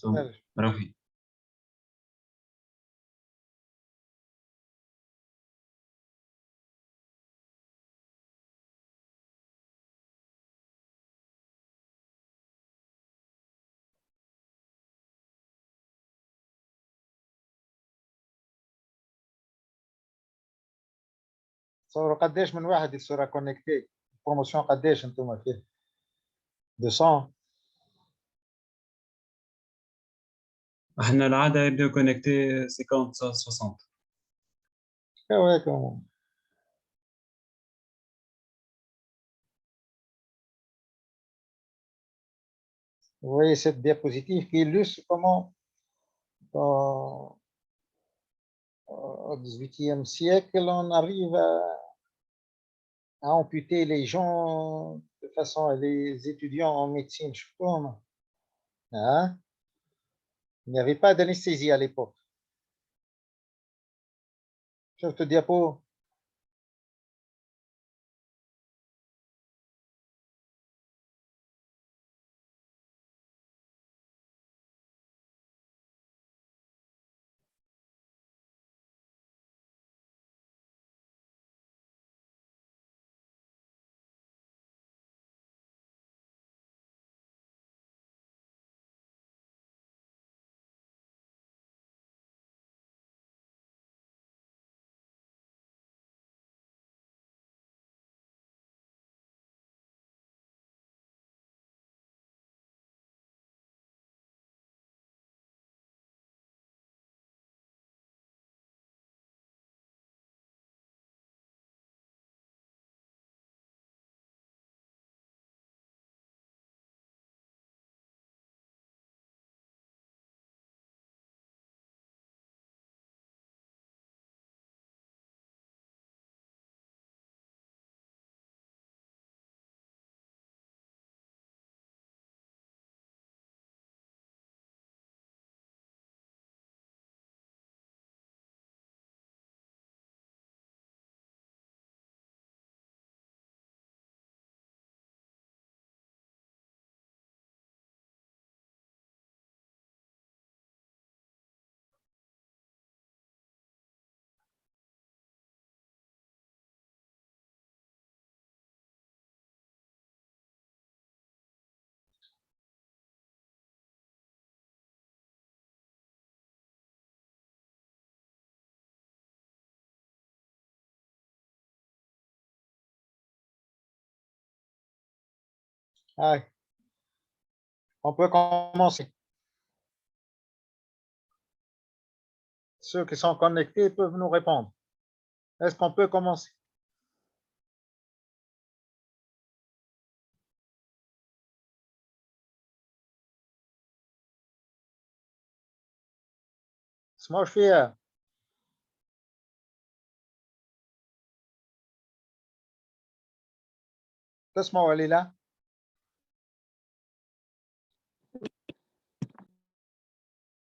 So, Rafi. تصوروا قداش من واحد يصير كونكتي البروموسيون قداش انتم فيه 200 احنا العادة يبدأوا كونكتي 50 60. هيك. Vous voyez cette diapositive qui illustre comment au XVIIIe siècle on arrive à amputer les gens de façon les étudiants en médecine je pense, hein? Il n'y avait pas d'anesthésie à l'époque. شفت الديابو Ah, on peut commencer. Ceux qui sont connectés peuvent nous répondre. Est-ce qu'on peut commencer? اسمعوا فيها تسمعوا ولا لا؟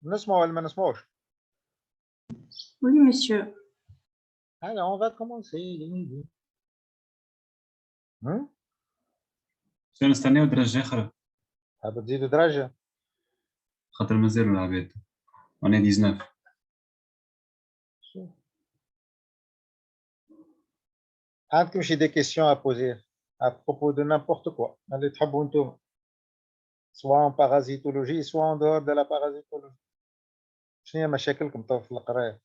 نسمع ولا ما نسمعوش؟ Oui, monsieur. Alors, on va commencer. شو نستناو درجة أخرى حابة تزيدوا درجة؟ خاطر مازالوا العباد. On est 19. عندكم شي des questions à poser à propos de n'importe quoi اللي تحبوا انتم soit en parasitologie soit en dehors de la parasitologie. شنو هي مشاكلكم تو في القراية؟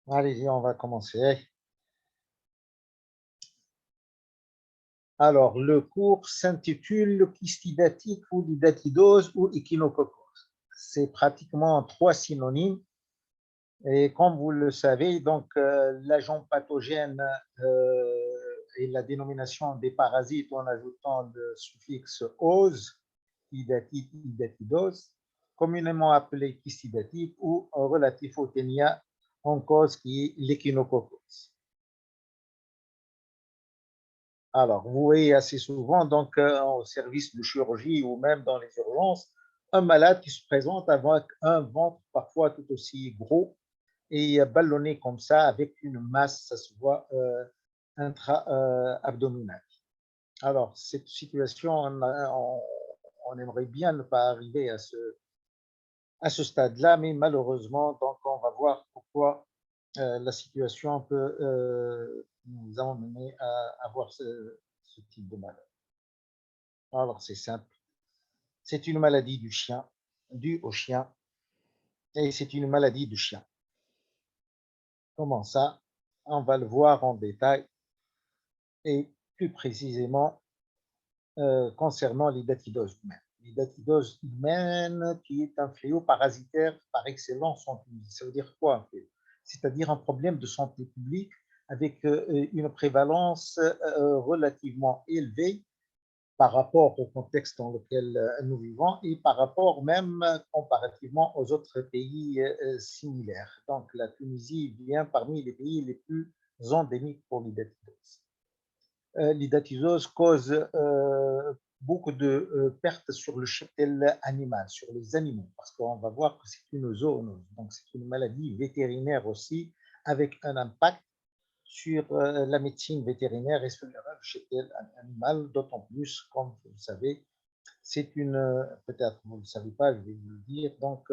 Allez-y, on va commencer. Alors, le cours s'intitule Cystidatique ou l'hydatidose ou échinococose. C'est pratiquement 3 synonymes. Et comme vous le savez, donc l'agent pathogène et la dénomination des parasites en ajoutant le suffixe ose, hydatite, hydatidose, communément appelé cystidatique ou relatif au ténia en cause qui est l'échinococose. Alors, vous voyez assez souvent donc au service de chirurgie ou même dans les urgences, un malade qui se présente avec un ventre parfois tout aussi gros et ballonné comme ça avec une masse, ça se voit, intra-abdominale. Alors, cette situation, on aimerait bien ne pas arriver à ce stade-là, mais malheureusement, donc on va voir pourquoi la situation peut nous emmener à avoir ce type de maladie. Alors, c'est simple. C'est une maladie du chien, due au chien, et c'est une maladie du chien. Comment ça? On va le voir en détail et plus précisément concernant l'hydatidose humaine. L'hydatidose humaine qui est un fléau parasitaire par excellence en Tunisie. Ça veut dire quoi un fléau? C'est-à-dire un problème de santé publique avec une prévalence relativement élevée par rapport au contexte dans lequel nous vivons et par rapport même comparativement aux autres pays similaires. Donc la Tunisie vient parmi les pays les plus endémiques pour l'hydatidose. L'hydatidose cause beaucoup de pertes sur le cheptel animal, sur les animaux, parce qu'on va voir que c'est une zoonose, donc c'est une maladie vétérinaire aussi, avec un impact sur la médecine vétérinaire et sur le cheptel animal, d'autant plus, comme vous le savez, c'est une, peut-être vous ne le savez pas, je vais vous le dire, donc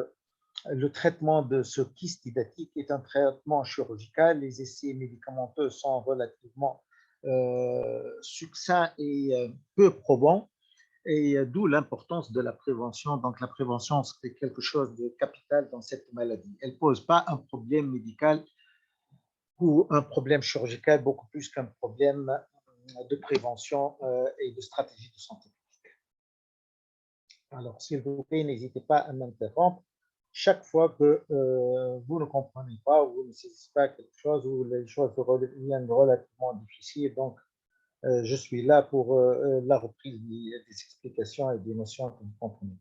le traitement de ce kyste hydatique est un traitement chirurgical, les essais médicamenteux sont relativement succincts et peu probants, et d'où l'importance de la prévention. Donc la prévention, c'est quelque chose de capital dans cette maladie. Elle ne pose pas un problème médical ou un problème chirurgical, beaucoup plus qu'un problème de prévention et de stratégie de santé publique. Alors, s'il vous plaît, n'hésitez pas à m'interrompre chaque fois que vous ne comprenez pas ou vous ne saisissez pas quelque chose ou les choses deviennent relativement difficiles. Donc, je suis là pour la reprise des explications et des notions que vous comprenez.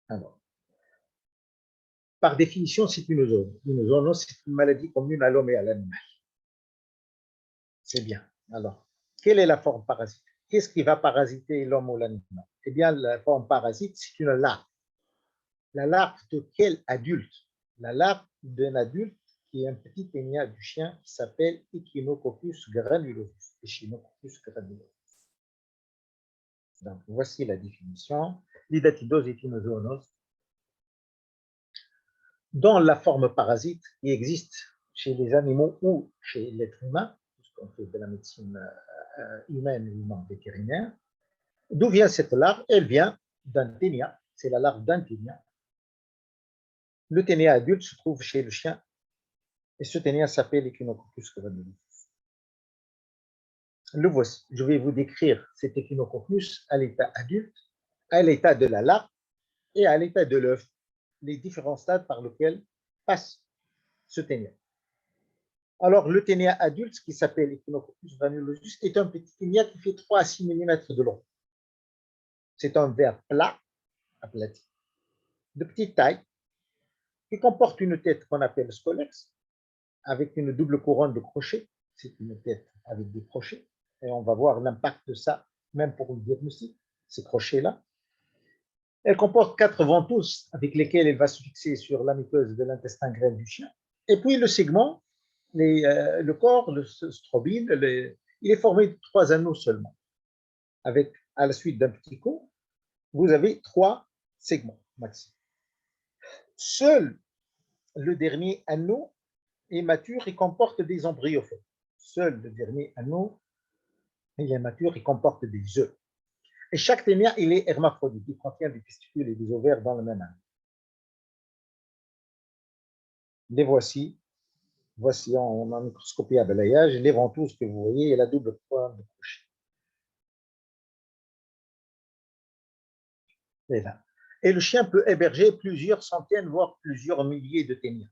Alors, par définition, c'est une zoonose. Une zoonose, c'est une maladie commune à l'homme et à l'animal. C'est bien. Alors, quelle est la forme parasite? Qu'est-ce qui va parasiter l'homme ou l'animal? Eh bien, la forme parasite, c'est une larve. La larve de quel adulte? La larve d'un adulte qui est un petit ténia du chien qui s'appelle Echinococcus granulosus. Echinococcus granulosus. Donc, voici la définition. L'hydatidose est une zoonose dont la forme parasite qui existe chez les animaux ou chez l'être humain, puisqu'on fait de la médecine humaine et non vétérinaire. D'où vient cette larve? Elle vient d'un ténia, c'est la larve d'un ténia. Le ténia adulte se trouve chez le chien et ce ténia s'appelle Echinococcus granulosus. Le voici. Je vais vous décrire cet Echinococcus à l'état adulte, à l'état de la larve et à l'état de l'œuf, les différents stades par lesquels passe ce ténia. Alors, le ténia adulte, qui s'appelle Echinococcus granulosus, est un petit ténia qui fait 3 à 6 mm de long. C'est un ver plat, aplati, de petite taille, qui comporte une tête qu'on appelle scolex, avec une double couronne de crochets. C'est une tête avec des crochets, et on va voir l'impact de ça, même pour le diagnostic, ces crochets-là. Elle comporte 4 ventouses avec lesquelles elle va se fixer sur la muqueuse de l'intestin grêle du chien. Et puis le segment, le corps, le strobile, il est formé de 3 anneaux seulement. Avec, à la suite d'un petit coup, vous avez 3 segments maximum. Seul le dernier anneau est mature et comporte des embryophores. Seul le dernier anneau est mature et comporte des œufs. Et chaque ténia, il est hermaphrodite, il contient des testicules et des ovaires dans le même anneau. Les voici. Voici en microscopie à balayage les ventouses que vous voyez et la double pointe de crochet. Et là. Et le chien peut héberger plusieurs centaines, voire plusieurs milliers de ténias.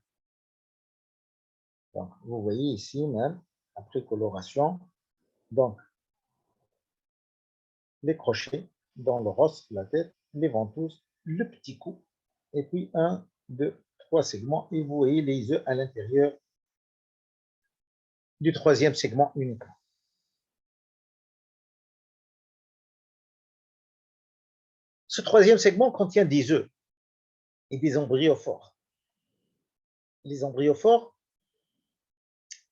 Donc, vous voyez ici même, après coloration, donc les crochets dans le rostre, la tête, les ventouses, le petit cou, et puis 1, 2, 3 segments, et vous voyez les œufs à l'intérieur du troisième segment uniquement. Ce troisième segment contient des œufs et des embryopores. Les embryopores,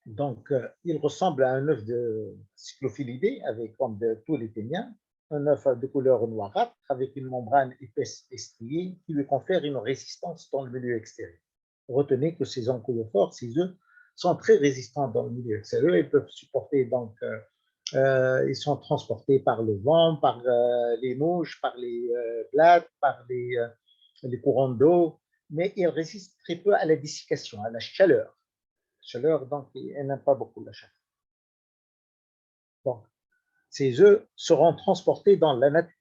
donc, ils ressemblent à un œuf de cyclophilidé, avec comme de tous les téniens, un œuf de couleur noirâtre avec une membrane épaisse et striée qui lui confère une résistance dans le milieu extérieur. Retenez que ces embryopores, ces œufs, sont très résistants dans le milieu extérieur. Ils peuvent supporter, donc, ils sont transportés par le vent, par les mouches, par les blattes, par les courants d'eau, mais ils résistent très peu à la dessiccation, à la chaleur. Donc, elle n'aime pas beaucoup la chaleur. Donc, ces œufs seront transportés dans la nature.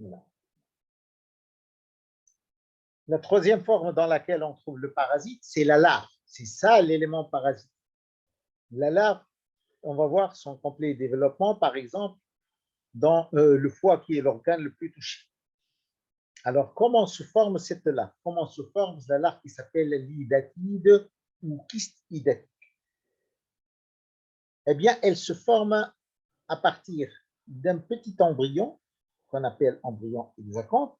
Voilà. La troisième forme dans laquelle on trouve le parasite, c'est la larve. C'est ça l'élément parasite. La larve, on va voir son complet développement, par exemple, dans le foie qui est l'organe le plus touché. Alors, comment se forme cette larve? Comment se forme la larve qui s'appelle l'idatide ou kyste idatique? Eh bien, elle se forme à partir d'un petit embryon, qu'on appelle embryon hexaconte,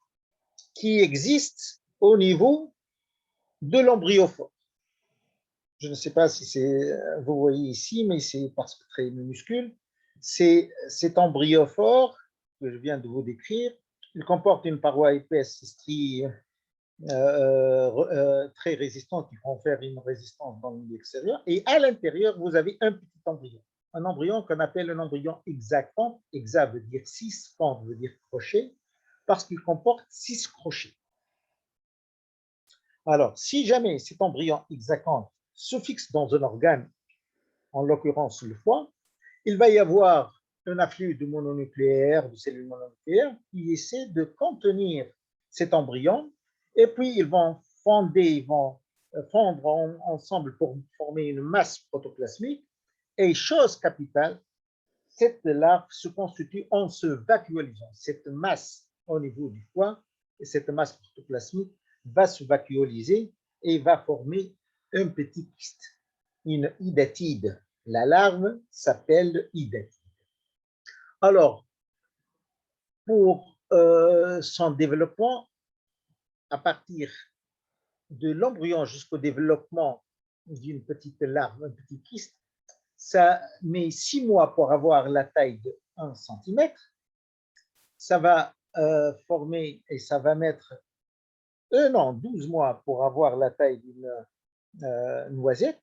qui existe au niveau de l'embryophore. Je ne sais pas si vous voyez ici, mais c'est parce que très minuscule. C'est cet embryophore que je viens de vous décrire. Il comporte une paroi épaisse, striée, très résistante, qui confère une résistance dans le milieu extérieur. Et à l'intérieur, vous avez un petit embryon. Un embryon qu'on appelle un embryon hexaconte. Hexa veut dire 6, cante veut dire crochet, parce qu'il comporte 6 crochets. Alors, si jamais cet embryon hexaconte se fixe dans un organe, en l'occurrence le foie, il va y avoir un afflux de mononucléaires, de cellules mononucléaires, qui essaient de contenir cet embryon, et puis ils vont fondre ensemble pour former une masse protoplasmique. Et chose capitale, cette larve se constitue en se vacuolisant. Cette masse au niveau du foie, et cette masse protoplasmique va se vacuoliser et va former un petit kyste, une idatide. La larve s'appelle idatide. Alors, pour son développement, à partir de l'embryon jusqu'au développement d'une petite larve, un petit kyste, ça met 6 mois pour avoir la taille de 1 cm. Ça va former et ça va mettre 12 mois pour avoir la taille d'une noisette,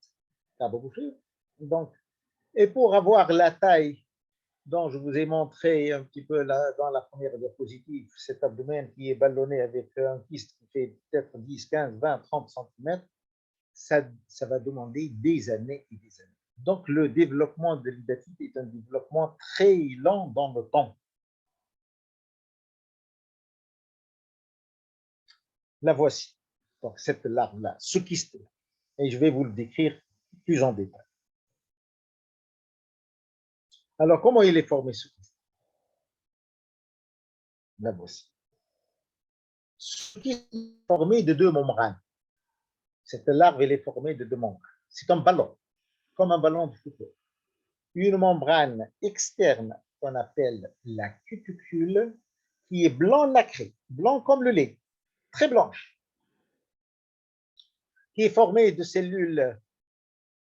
donc, et pour avoir la taille dont je vous ai montré un petit peu là, dans la première diapositive, cet abdomen qui est ballonné avec un kyste qui fait peut-être 10, 15, 20, 30 cm, ça va demander des années et des années. Donc, le développement de l'idatite est un développement très lent dans le temps. La voici, donc cette larve-là, ce kyste-là. Et je vais vous le décrire plus en détail. Alors, comment il est formé ce kyste? La voici. Ce kyste est formé de 2 membranes. Cette larve, elle est formée de 2 membranes. C'est un ballon, comme un ballon de football. Une membrane externe qu'on appelle la cuticule, qui est blanc nacré, blanc comme le lait, très blanche, qui est formée de cellules,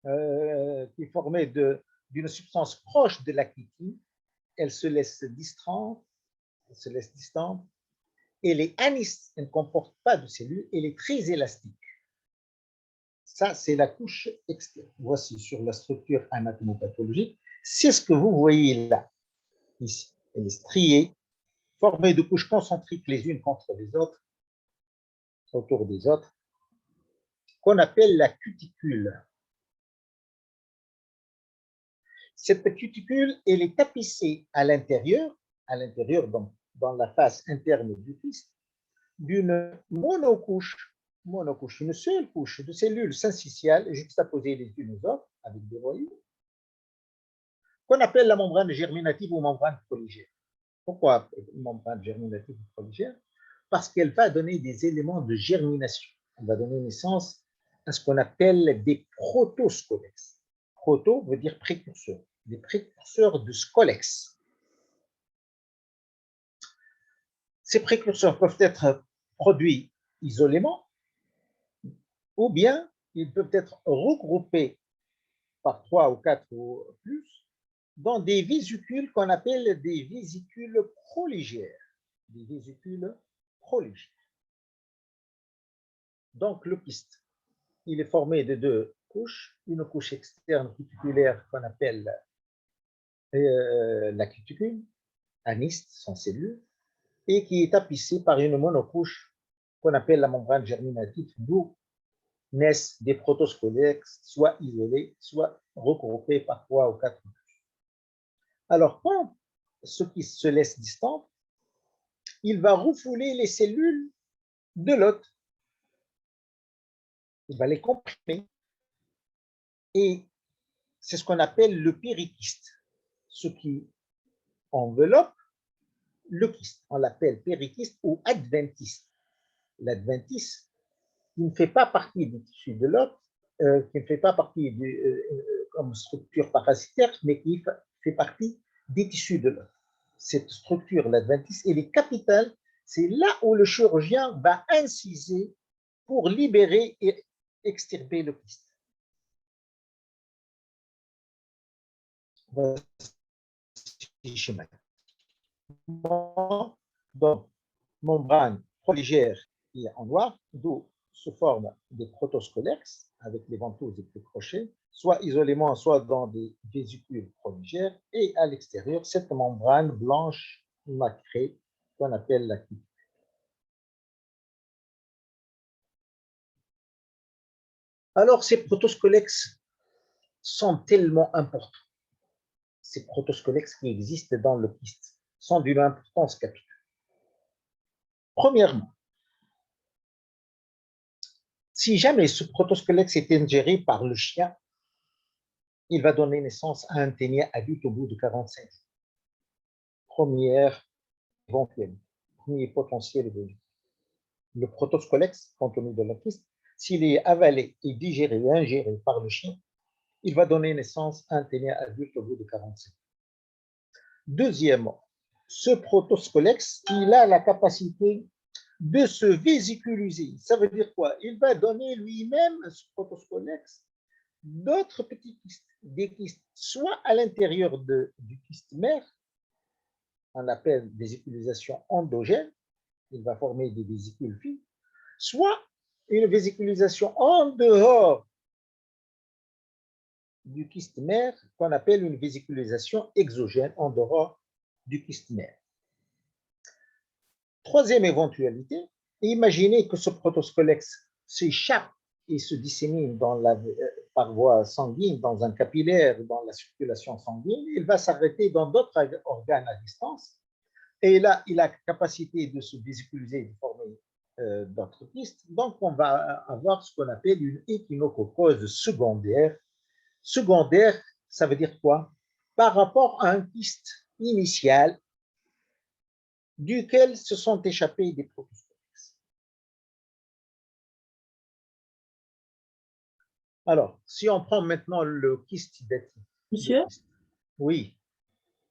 qui est formée d'une substance proche de la chitine. Elle se laisse distendre, elle est anis, elle ne comporte pas de cellules, elle est très élastique. Ça, c'est la couche externe. Voici sur la structure anatomopathologique. C'est ce que vous voyez là, ici. Elle est striée, formée de couches concentriques les unes contre les autres, autour des autres. qu'on appelle la cuticule. Cette cuticule, elle est tapissée à l'intérieur donc dans la face interne du kyste, d'une monocouche, une seule couche de cellules syncytiales juxtaposées les unes aux autres avec des voyous, qu'on appelle la membrane germinative ou membrane prolygère. Pourquoi membrane germinative ou prolygère? Parce qu'elle va donner des éléments de germination. Elle va donner naissance à ce qu'on appelle des protoscolex. Proto veut dire précurseur, des précurseurs de scolex. Ces précurseurs peuvent être produits isolément ou bien ils peuvent être regroupés par 3 ou 4 ou plus dans des vésicules qu'on appelle des vésicules prolygères. Des vésicules prolygères. Donc, le kyste, il est formé de deux couches. Une couche externe cuticulaire qu'on appelle la cuticule, aniste, sans cellule, et qui est tapissée par une monocouche qu'on appelle la membrane germinative, d'où naissent des protoscolex, soit isolés, soit regroupés par 3 ou 4 couches. Alors, quand ce qui se laisse distant, il va refouler les cellules de l'hôte. Il va les comprimer. Et c'est ce qu'on appelle le périkyste, ce qui enveloppe le kyste. On l'appelle périkyste ou adventice. L'adventice, qui ne fait pas partie du tissu de l'hôte, qui ne fait pas partie comme structure parasitaire, mais qui fait partie des tissus de l'hôte. Cette structure, l'adventice, elle est capitale. C'est là où le chirurgien va inciser pour libérer et extirper le kyste. Voici schéma. Donc, membrane prolygère qui est en noir, d'où se forment des protoscolex avec les ventouses et les crochets, soit isolément, soit dans des vésicules prolygères, et à l'extérieur, cette membrane blanche nacrée qu'on appelle la cuticule. Alors, ces protoscolex sont tellement importants. Ces protoscolex qui existent dans le kyste sont d'une importance capitale. Premièrement, si jamais ce protoscolex est ingéré par le chien, il va donner naissance à un ténia adulte au bout de 45 jours. Première éventuelle, premier potentiel évolutif. Le protoscolex contenu dans le kyste, s'il est avalé et digéré et ingéré par le chien, il va donner naissance à un ténia adulte au bout de 45 jours. Deuxièmement, ce protoscolex, il a la capacité de se vésiculiser. Ça veut dire quoi? Il va donner lui-même, ce protoscolex, d'autres petits kystes, des kystes soit à l'intérieur du kyste mère, on appelle vésicularisation endogène, il va former des vésicules fines, soit une vésiculisation en dehors du kyste mère, qu'on appelle une vésiculisation exogène en dehors du kyste mère. Troisième éventualité, imaginez que ce protoscolex s'échappe et se dissémine par voie sanguine, dans un capillaire, dans la circulation sanguine, il va s'arrêter dans d'autres organes à distance, et là, il a la capacité de se vésiculiser et de former d'autres kystes. Donc, on va avoir ce qu'on appelle une échinococose secondaire. Secondaire, ça veut dire quoi? Par rapport à un kyste initial duquel se sont échappés des protoscolex. Alors, si on prend maintenant le kyste datif. Monsieur, Oui.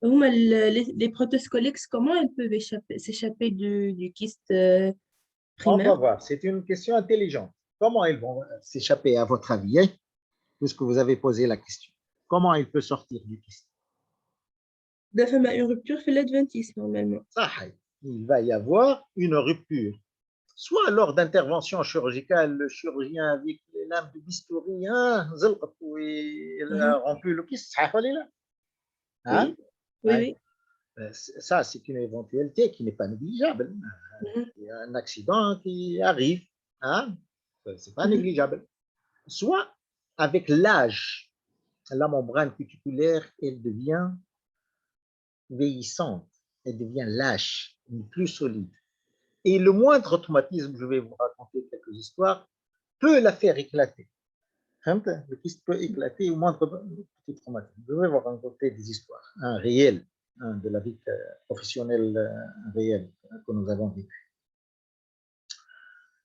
les protoscolex, comment elles peuvent s'échapper du kyste On primaire? va voir, c'est une question intelligente. Comment ils vont s'échapper à votre avis, hein, puisque vous avez posé la question? Comment il peut sortir du kyste? Une rupture fait l'adventice, normalement. Il va y avoir une rupture. Soit lors d'intervention chirurgicale, le chirurgien avec les lames de bistouri, il a rompu le kyste. Oui, oui, oui. Ça, c'est une éventualité qui n'est pas négligeable. Il y a un accident qui arrive. Ce n'est pas négligeable. soit avec l'âge, la membrane cuticulaire, elle devient vieillissante, elle devient lâche, plus solide. Et le moindre traumatisme, je vais vous raconter quelques histoires, peut la faire éclater. Le kyste peut éclater au moindre petit traumatisme. Je vais vous raconter des histoires, un réel, de la vie professionnelle réelle que nous avons vécue.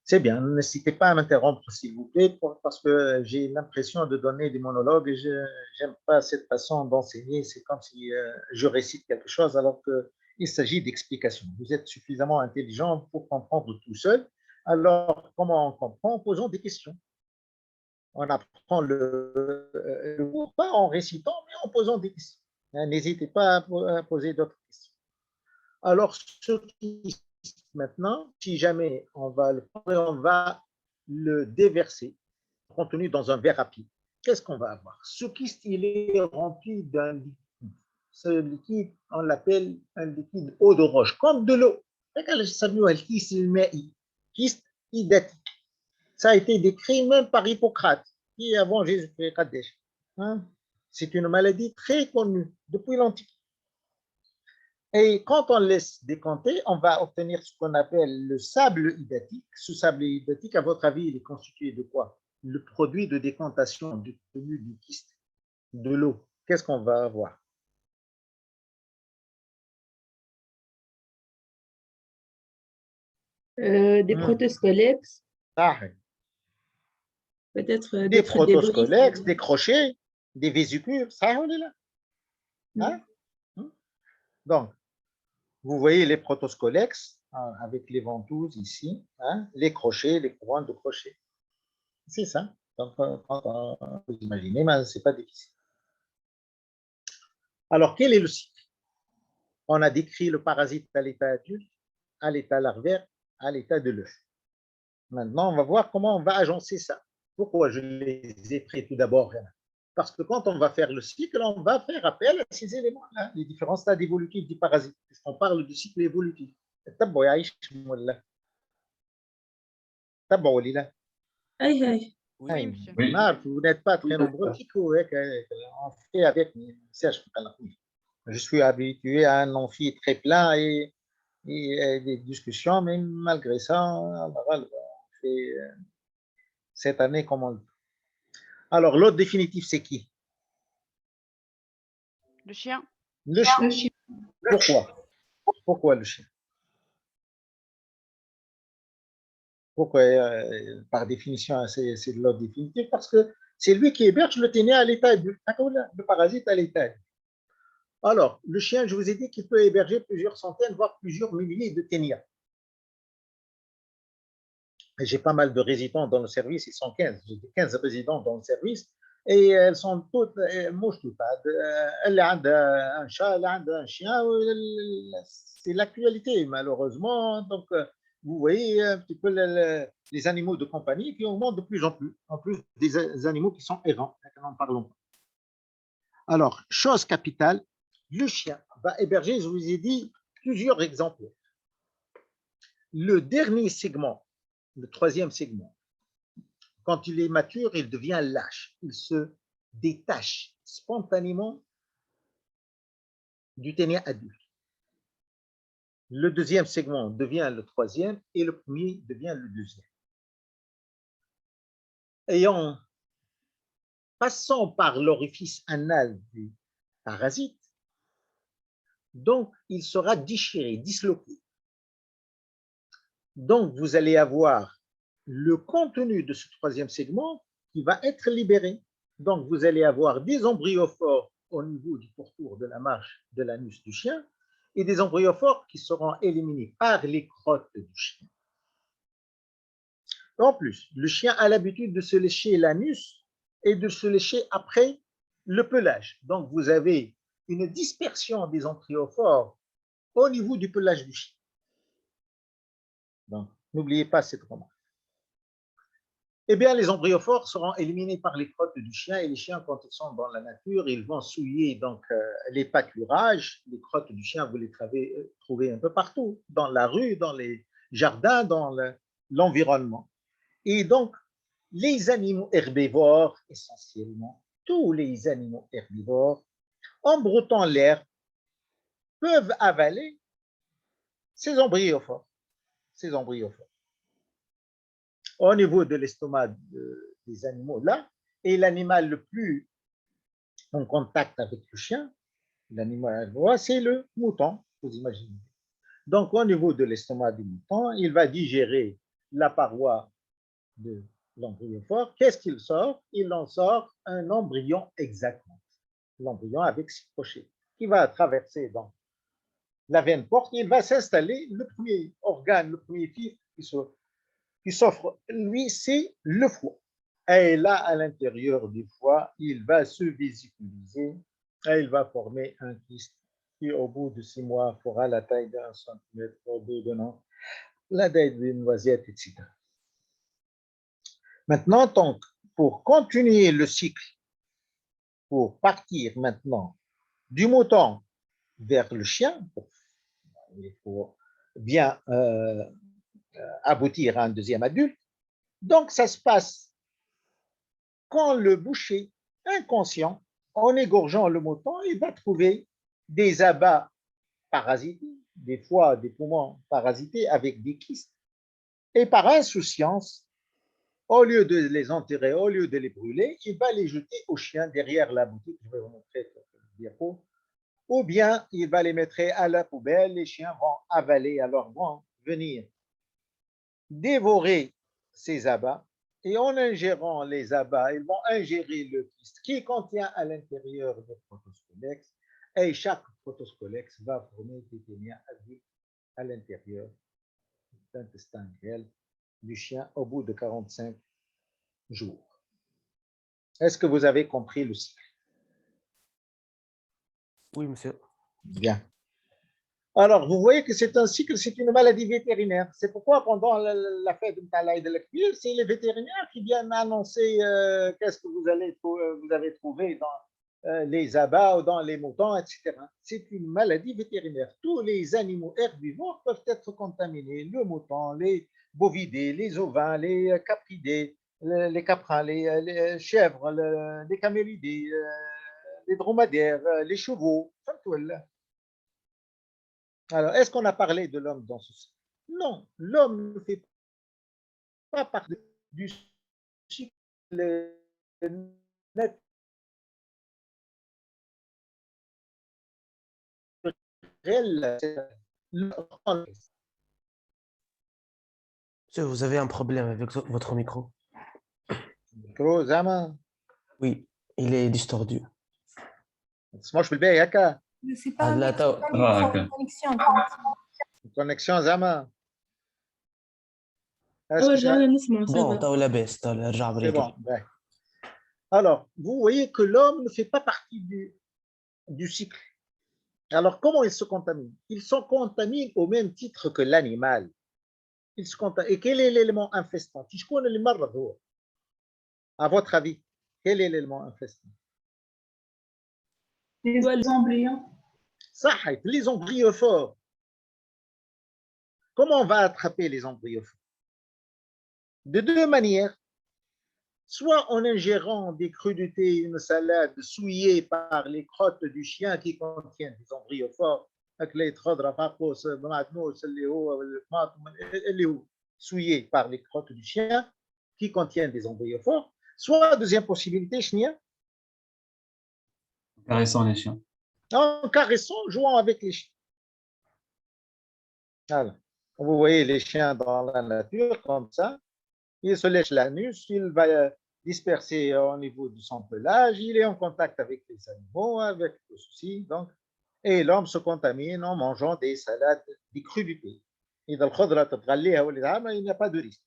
C'est bien, n'hésitez pas à m'interrompre, s'il vous plaît, parce que j'ai l'impression de donner des monologues et je n'aime pas cette façon d'enseigner. C'est comme si je récite quelque chose alors qu'il s'agit d'explications. Vous êtes suffisamment intelligent pour comprendre tout seul. Alors, comment on comprend? En posant des questions. On apprend le cours, pas en récitant, mais en posant des questions. N'hésitez pas à poser d'autres questions. Alors, ce qui maintenant, si jamais on va le prendre et on va le déverser, contenu dans un verre rapide, qu'est-ce qu'on va avoir? Ce kyste, il est rempli d'un liquide. Ce liquide, on l'appelle un liquide eau de roche, comme de l'eau. Kyste hydatique. Ça a été décrit même par Hippocrate, qui est avant Jésus-Christ. C'est une maladie très connue depuis l'Antiquité. Et quand on laisse décanter, on va obtenir ce qu'on appelle le sable hydatique. Ce sable hydatique, à votre avis, il est constitué de quoi? Le produit de décantation du kyste, de l'eau. Qu'est-ce qu'on va avoir? Des protoscolex, Ah, peut-être des d'autres débris. protoscolex, des crochets, des vésicules, ça, on est là. Hein? Donc, vous voyez les protoscolex avec les ventouses ici, hein, les crochets, les couronnes de crochets. C'est ça. Donc, quand vous imaginez, mais ce n'est pas difficile. Alors, quel est le cycle? On a décrit le parasite à l'état adulte, à l'état larvaire, à l'état de l'œuf. Maintenant, on va voir comment on va agencer ça. Pourquoi je les ai pris tout d'abord? Parce que quand on va faire le cycle, on va faire appel à ces éléments-là, les différents stades évolutifs du parasite. On parle du cycle évolutif. Aïe, aïe. Oui, monsieur. Oui. Vous n'êtes pas très nombreux. On fait avec Serge. Je suis habitué à un amphi très plein et des discussions, mais malgré ça, on fait cette année comme on le peut. Alors, l'autre définitif, c'est qui? Le chien. Le chien. Pourquoi? Pourquoi le chien? Pourquoi, par définition, c'est de l'ordre définitif? Parce que c'est lui qui héberge le ténia à l'état adulte, le parasite à l'état adulte. Alors, le chien, je vous ai dit qu'il peut héberger plusieurs centaines, voire plusieurs milliers de ténias. J'ai pas mal de résidents dans le service, ils sont 15. J'ai 15 résidents dans le service et elles sont toutes, mouches toutes. Elle a un chat, elle a un chien. C'est l'actualité, malheureusement. Donc, vous voyez un petit peu les animaux de compagnie qui augmentent de plus en plus des animaux qui sont errants. N'en parlons pas. Alors, chose capitale, le chien va héberger, je vous ai dit, plusieurs exemplaires. Le dernier segment, le troisième segment, quand il est mature, il devient lâche. Il se détache spontanément du ténia adulte. Le deuxième segment devient le troisième et le premier devient le deuxième. Et en passant par l'orifice anal du parasite, donc il sera déchiré, disloqué. Donc vous allez avoir le contenu de ce troisième segment qui va être libéré. Donc vous allez avoir des embryopores au niveau du pourtour de la marche de l'anus du chien et des embryopores qui seront éliminés par les crottes du chien. En plus, le chien a l'habitude de se lécher l'anus et de se lécher après le pelage. Donc, vous avez une dispersion des embryopores au niveau du pelage du chien. Donc, n'oubliez pas cette remarque. Eh bien, les embryopores seront éliminés par les crottes du chien et les chiens, quand ils sont dans la nature, ils vont souiller donc, les pâturages. Les crottes du chien, vous les trouvez un peu partout, dans la rue, dans les jardins, dans l'environnement. Et donc, les animaux herbivores, essentiellement, tous les animaux herbivores, en broutant l'herbe, peuvent avaler ces embryophares. Ces embryophares. Au niveau de l'estomac des animaux, là, et l'animal le plus en contact avec le chien, l'animal, c'est le mouton, vous imaginez. Donc, au niveau de l'estomac du mouton, il va digérer la paroi de l'embryophore. Qu'est-ce qu'il sort? Il en sort un embryon exactement. L'embryon avec 6 crochets, qui va traverser dans la veine porte, il va s'installer. Le premier organe, le premier fil qui s'offre, lui, c'est le foie. Et là, à l'intérieur du foie, il va se vésiculiser et il va former un kyste qui, au bout de 6 mois, fera la taille d'1 centimètre ou 2 donnant la taille d'une noisette, etc. Maintenant, donc, pour continuer le cycle, pour partir maintenant du mouton vers le chien, il faut bien aboutir à un deuxième adulte. Donc, ça se passe quand le boucher inconscient, en égorgeant le mouton, il va trouver des abats parasités, des foies, des poumons parasités avec des kystes. Et par insouciance, au lieu de les enterrer, au lieu de les brûler, il va les jeter aux chiens derrière la boutique. Je vais vous montrer le diapo. Ou bien il va les mettre à la poubelle, les chiens vont avaler, alors vont venir dévorer ces abats, et en ingérant les abats, ils vont ingérer le kyste qui contient à l'intérieur des protoscolex, et chaque protoscolex va former des ténias adultes à l'intérieur de l'intestin grêle du chien au bout de 45 jours. Est-ce que vous avez compris le cycle? Oui, monsieur. Bien. Alors, vous voyez que c'est un cycle, c'est une maladie vétérinaire. C'est pourquoi pendant la fête de Talaï de l'Akbir, c'est les vétérinaires qui viennent annoncer qu'est-ce que vous avez trouvé dans les abats ou dans les moutons, etc. C'est une maladie vétérinaire. Tous les animaux herbivores peuvent être contaminés. Le mouton, les bovidés, les ovins, les capridés, les caprins, les chèvres, les camélidés, les dromadaires, les chevaux. Alors, est-ce qu'on a parlé de l'homme dans ce cycle? Non, l'homme ne fait pas partie du cycle naturel. Monsieur, vous avez un problème avec votre micro. الميكرو زعما Oui, il est distordu. ما تسمعوش بالباهي هكا C'est pas un là, micro, t'as- c'est pas un micro, ok. une connexion. الكونيكسيون زعما Oh, رجعنا نسمع ça Bon, va. t'as لاباس رجع c'est بريقل. bon. باهي. Alors, vous voyez que l'homme ne fait pas partie du cycle. Alors, comment ils se contaminent? Ils se contaminent au même titre que l'animal. Ils se contaminent. Et quel est l'élément infestant? À votre avis, quel est l'élément infestant? Les embryons. Ça, les embryophares. Comment on va attraper les embryophares? De deux manières. Soit en ingérant des crudités, une salade souillée par les crottes du chien qui contiennent des embryophares, souillé par les crottes du chien qui contiennent des embryophares. Soit, deuxième possibilité, Caressant les chiens. en caressant, jouant avec les chiens. Voilà. Vous voyez les chiens dans la nature comme ça, il se lèche l'anus, il va disperser au niveau de son pelage, il est en contact avec les animaux, avec tout ceci, donc, et l'homme se contamine en mangeant des salades, des crudités. Il n'y a pas de risque.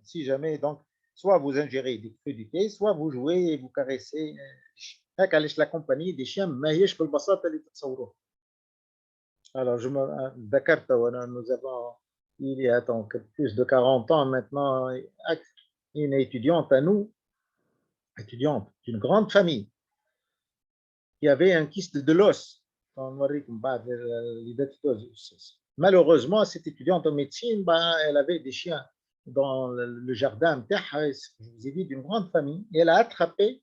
Si jamais, donc, soit vous ingérez des crudités, soit vous jouez et vous caressez. La compagnie des chiens, alors, je me Dakar, nous avons, il y a donc plus de 40 ans maintenant, une étudiante à nous, étudiante d'une grande famille, qui avait un kyste de l'os. Malheureusement, cette étudiante en médecine, elle avait des chiens dans le jardin, je vous ai dit, d'une grande famille, et elle a attrapé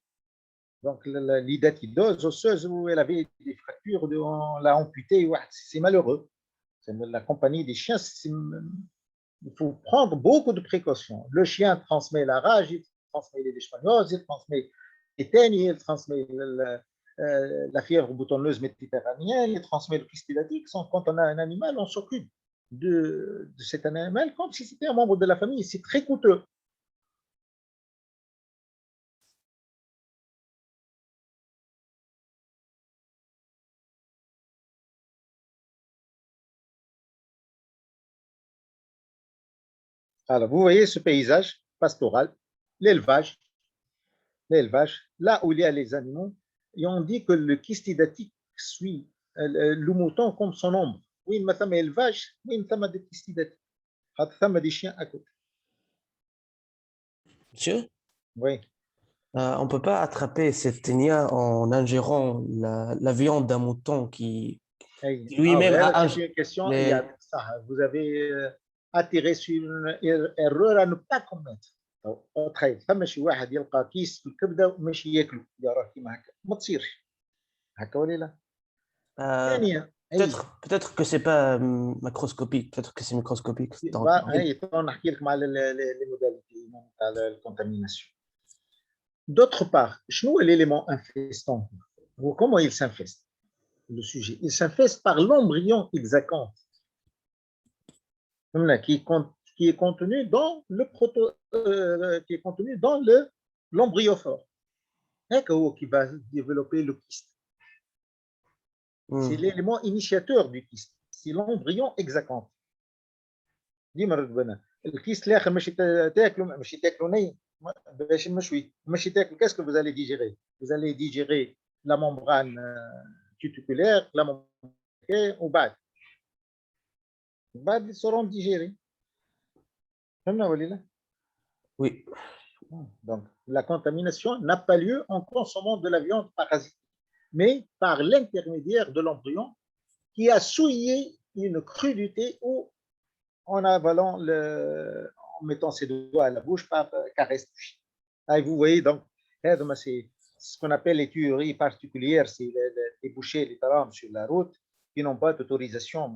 donc l'idatidose osseuse où elle avait des fractures, on l'a amputée. C'est malheureux. La compagnie des chiens, il faut prendre beaucoup de précautions. Le chien transmet la rage, il transmet les leishmanioses, il transmet les ténies, il transmet la fièvre boutonneuse méditerranéenne, il transmet le kyste hydatique. Quand on a un animal, on s'occupe de cet animal comme si c'était un membre de la famille. C'est très coûteux. Alors, vous voyez ce paysage pastoral, l'élevage, là où il y a les animaux, et on dit que le kyste hydatique suit le mouton comme son ombre. Oui, mais ça élevage, oui, mais ça des kyste hydatique. Ça des chiens à côté. Monsieur, Oui. on ne peut pas attraper cette ténia en ingérant la viande d'un mouton qui lui-même a c'est une question. les... Vous avez attiré sur une erreur à ne pas commettre. تخيل فما شي واحد يلقى كيس في الكبده وماشي ياكله يراه كيما هكا ما تصيرش هكا ولا لا ثانيا peut-être que c'est pas macroscopique, peut-être que c'est microscopique. نحكي لكم على les modalités تاع الcontamination. D'autre part, شنو l'élément infestant ou comment il s'infeste? Le sujet, il s'infeste par l'embryon hexacanthe qui est contenu dans l'embryophore. Qui va développer le kyste. C'est l'élément initiateur du kyste. C'est l'embryon hexacanthe. ديما نرد بنا الكيست الاخر ماشي تاكلوا ماشي تاكلوا ني باش مشوي ماشي تاكلوا كاسكو vous allez digérer la membrane cuticulaire la membrane وبعد ils seront digérés. فهمنا ولا لا؟ Oui. Donc la contamination n'a pas lieu en consommant de la viande parasitique, mais par l'intermédiaire de l'embryon qui a souillé une crudité ou en avalant en mettant ses doigts à la bouche par caresse. Et vous voyez donc, c'est ce qu'on appelle les tueries particulières, c'est les bouchers, les tarames sur la route qui n'ont pas d'autorisation.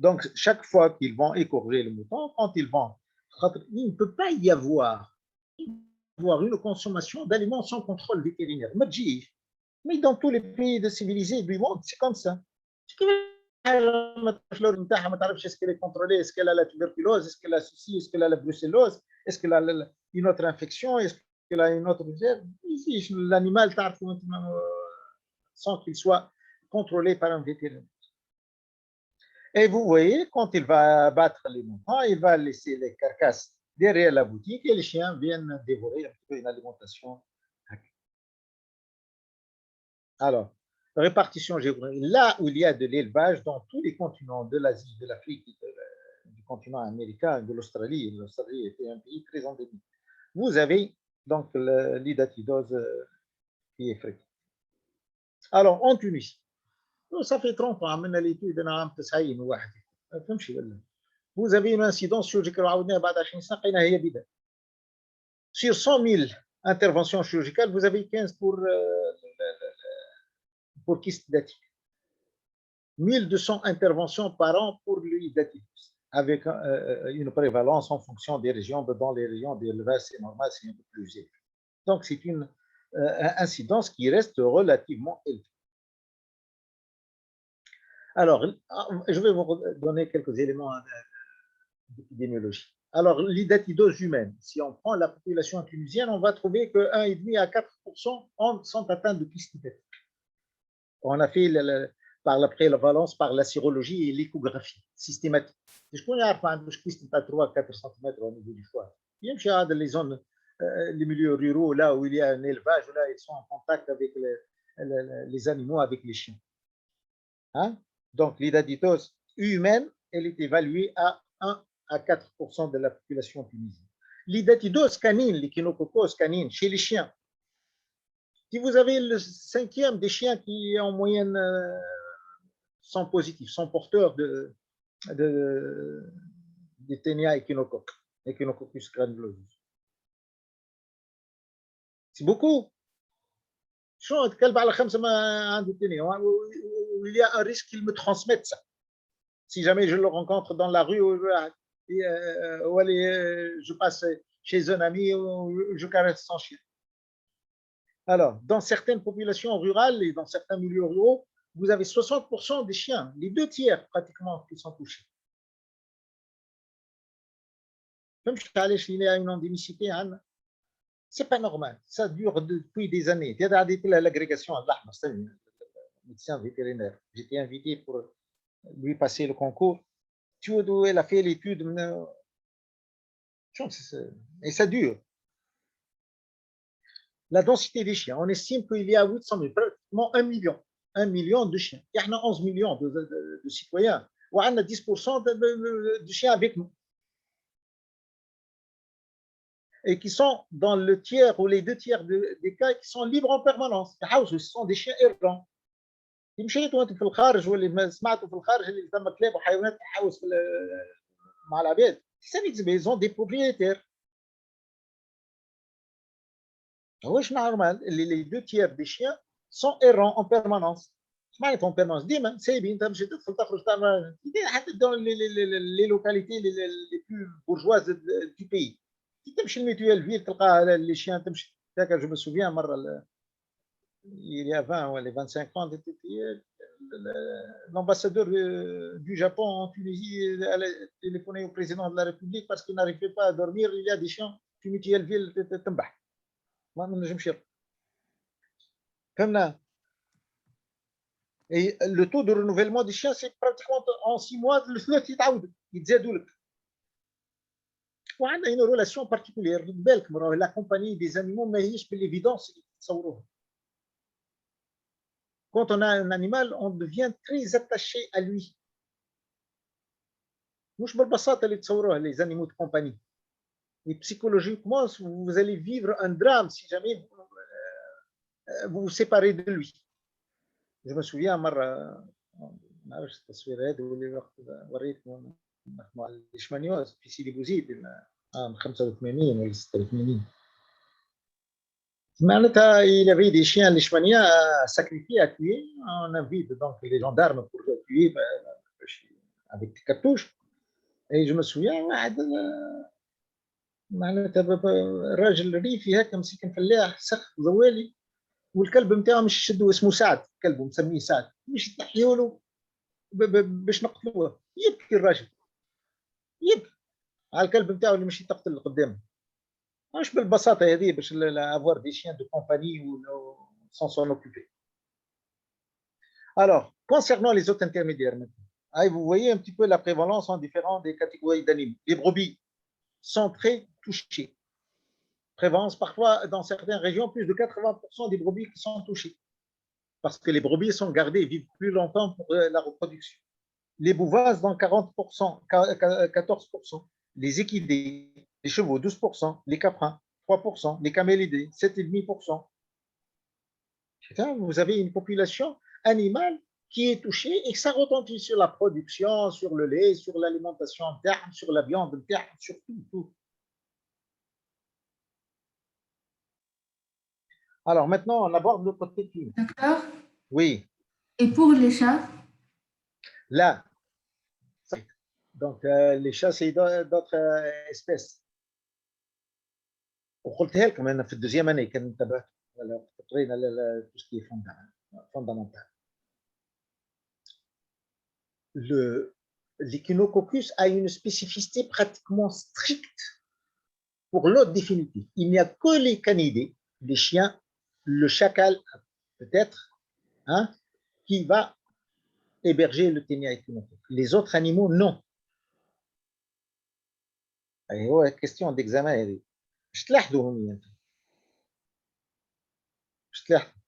Donc, chaque fois qu'ils vont égorger le mouton, quand ils vont, il ne peut pas y avoir une consommation d'aliments sans contrôle vétérinaire. Mais dans tous les pays civilisés du monde, c'est comme ça. Est-ce qu'elle est contrôlée? Est-ce qu'elle a la tuberculose? Est-ce qu'elle a ceci? Est-ce qu'elle a la brucellose? Est-ce qu'elle a une autre infection? Est-ce qu'elle a une autre réserve? Ici, l'animal, sans qu'il soit contrôlé par un vétérinaire. Et vous voyez, quand il va abattre les moutons, il va laisser les carcasses derrière la boutique et les chiens viennent dévorer un peu une alimentation. Alors, répartition géographique, là où il y a de l'élevage dans tous les continents de l'Asie, de l'Afrique, du continent américain, de l'Australie, l'Australie était un pays très endémique. Vous avez donc l'idatidose qui est fréquente. Alors, en Tunisie, ça fait 30 ans, vous avez une incidence sur 100 000 interventions chirurgicales, vous avez 15 pour kyste hydatique. 1200 interventions par an pour l'hydatidose, avec une prévalence en fonction des régions. Dans les régions d'élevage, c'est normal, c'est un peu plus élevé. Donc, c'est une incidence qui reste relativement élevée. Alors, je vais vous donner quelques éléments d'épidémiologie. Alors, l'idatidose humaine, si on prend la population tunisienne, on va trouver que 1,5 à 4% sont atteints de kyste hydatique. On a fait par la prévalence, par la sérologie et l'échographie systématique. Je connais un kyste à 3-4 cm au niveau du foie. Il y a les zones, les milieux ruraux, là où il y a un élevage, là ils sont en contact avec les animaux, avec les chiens. Hein? Donc, l'idatidose humaine, elle est évaluée à 1 à 4% de la population tunisienne. L'idatidose canine, l'échinococcose canine, chez les chiens, si vous avez le 5e des chiens qui en moyenne sont positifs, sont porteurs de Ténia Echinococcus granulosus. C'est beaucoup. Il y a un risque qu'il me transmette ça. Si jamais je le rencontre dans la rue, ou je passe chez un ami, ou je caresse son chien. Alors, dans certaines populations rurales et dans certains milieux ruraux, vous avez 60% des chiens, les 2/3 pratiquement qui sont touchés. Comme je suis allé chez une endémicité, c'est pas normal. Ça dure depuis des années. Il y a l'agrégation à l'Ahma, médecin vétérinaire. J'étais invité pour lui passer le concours. Elle a fait l'étude. Et ça dure. La densité des chiens, on estime qu'il y a 800 000, pratiquement 1 million. 1 million de chiens. Il y a 11 millions de citoyens. On a 10% de chiens avec nous. Et qui sont dans le tiers ou les 2/3 des cas qui sont libres en permanence. Ce sont des chiens errants. مشيت وانت في الخارج واللي سمعتوا في الخارج اللي ثم كلاب وحيوانات تحوس مع العباد. Ils ont des propriétaires. واش normal les 2/3 des chiens sont errants en permanence. معناتها en permanence ديما سايبين تمشي تدخل تخرج تعمل حتى dans les localités les plus bourgeoises du pays. تمشي الميتويال فيل تلقى les chiens تمشي هكا. جو me souviens مرة il y a 20 ou 25 ans, l'ambassadeur du Japon en Tunisie a téléphoné au président de la République parce qu'il n'arrivait pas à dormir. Il y a des chiens qui mutuelle ville تنبح. ما نجمش يرقد. فهمنا. Et le taux de renouvellement des chiens, c'est pratiquement en 6 mois, le ثلاث يتعاود يتزادوا لك. وعندنا une relation particulière. بالك la compagnie des animaux ما هيش بالévidence اللي تصوروها. Quand on a un animal, on devient très attaché à lui. مش بالبساطة اللي تصوروها les animaux de compagnie. Et psychologiquement, vous allez vivre un drame si jamais vous vous séparez de lui. Je me souviens مرة ما عرفتش التصوير هذا واللي وقت وريتكم مع الإشمانيوز في سيدي بوزيد عام 85 ولا 86. معناتها il avait des chiens leishmaniens sacrifiés à tuer. On invite donc les gendarmes pour les tuer avec des cartouches. Et je me souviens واحد معناتها راجل ريفي هكا مسكين فلاح سخ زوالي والكلب نتاعو مش يشدو اسمه سعد. كلبه مسميه سعد مش تحيوا له باش نقتلوه. يبكي الراجل يبكي على الكلب نتاعو اللي مش يتقتل اللي قدامه. مش بالبساطة هذه باش avoir des chiens de compagnie ou sans s'en occuper. Alors, concernant les autres intermédiaires maintenant, vous voyez un petit peu la prévalence en différentes des catégories d'animaux. Les brebis sont très touchées. Prévalence parfois dans certaines régions, plus de 80% des brebis qui sont touchées. Parce que les brebis sont gardées et vivent plus longtemps pour la reproduction. Les bouvases dans 40%, 14%. Les équidés, les chevaux, 12%, les caprins, 3%, les camélidés, 7,5%. Vous avez une population animale qui est touchée et que ça retentit sur la production, sur le lait, sur l'alimentation interne, sur la viande interne, sur tout. Alors maintenant, on aborde le côté clinique. Docteur? Oui. Et pour les chats? Là. Donc, les chats, c'est d'autres espèces. وقلتها لكم أنا في الدوزيام année كان انتبهت قرينا tout ce qui est fondamental. L'Echinococcus a une spécificité pratiquement stricte pour l'ordre définitif. Il n'y a que les canidés, les chiens, le chacal peut-être, qui va héberger le Ténia Echinococcus. Les autres animaux, non. أيوة question d'examen هذه. مش تلاحظوا هوني انتم. مش تلاحظوا.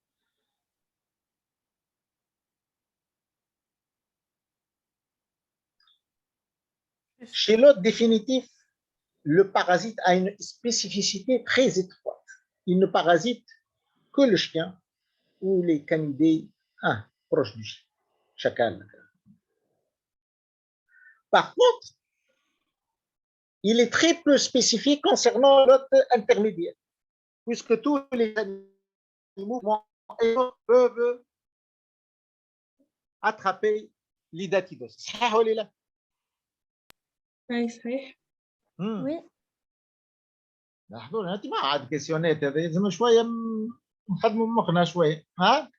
Chez l'autre définitif, le parasite a une spécificité très étroite. Il ne parasite que le chien ou les canidés proches du chien, chacal. Par contre, il est très peu spécifique concernant l'hôte intermédiaire, puisque tous les animaux peuvent attraper l'idatidose. صحيح ولا لا؟ أي صحيح. Oui. لحظة انت ما عاد كيسيونات هذا لازم شويه نخدموا مخنا شويه ها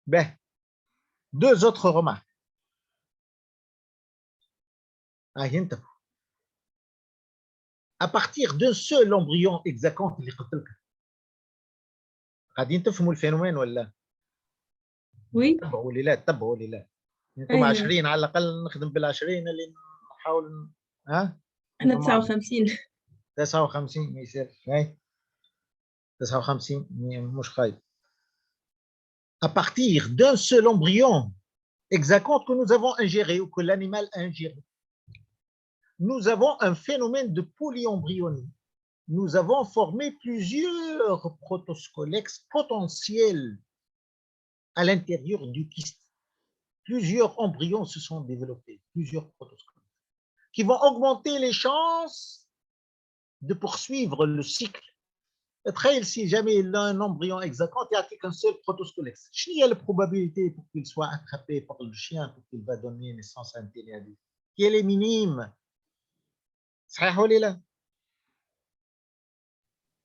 به deux autres remarques انت à partir d'un seul embryon hexaconte اللي قلت لك غادي تفهموا الفينومين ولا Oui. تبعوا ولا لا تبعوا ولا لا انتم أيوة. 20 على الاقل نخدم بال20 اللي نحاول ها إحنا 59. 59 ما يصيرش هاي 59 مش خايب à partir d'un seul embryon hexaconte que nous avons ingéré ou que l'animal a ingéré. Nous avons un phénomène de polyembryonie. Nous avons formé plusieurs protoscolex potentiels à l'intérieur du kyste. Plusieurs embryons se sont développés, plusieurs protoscolex, qui vont augmenter les chances de poursuivre le cycle. تخيل si jamais il a un embryon hexaconte, il n'y a qu'un seul protoscolex. Quelle est la probabilité pour qu'il soit attrapé par le chien pour qu'il va donner naissance à un tel adulte? Elle est minime. صحيح ولا لا؟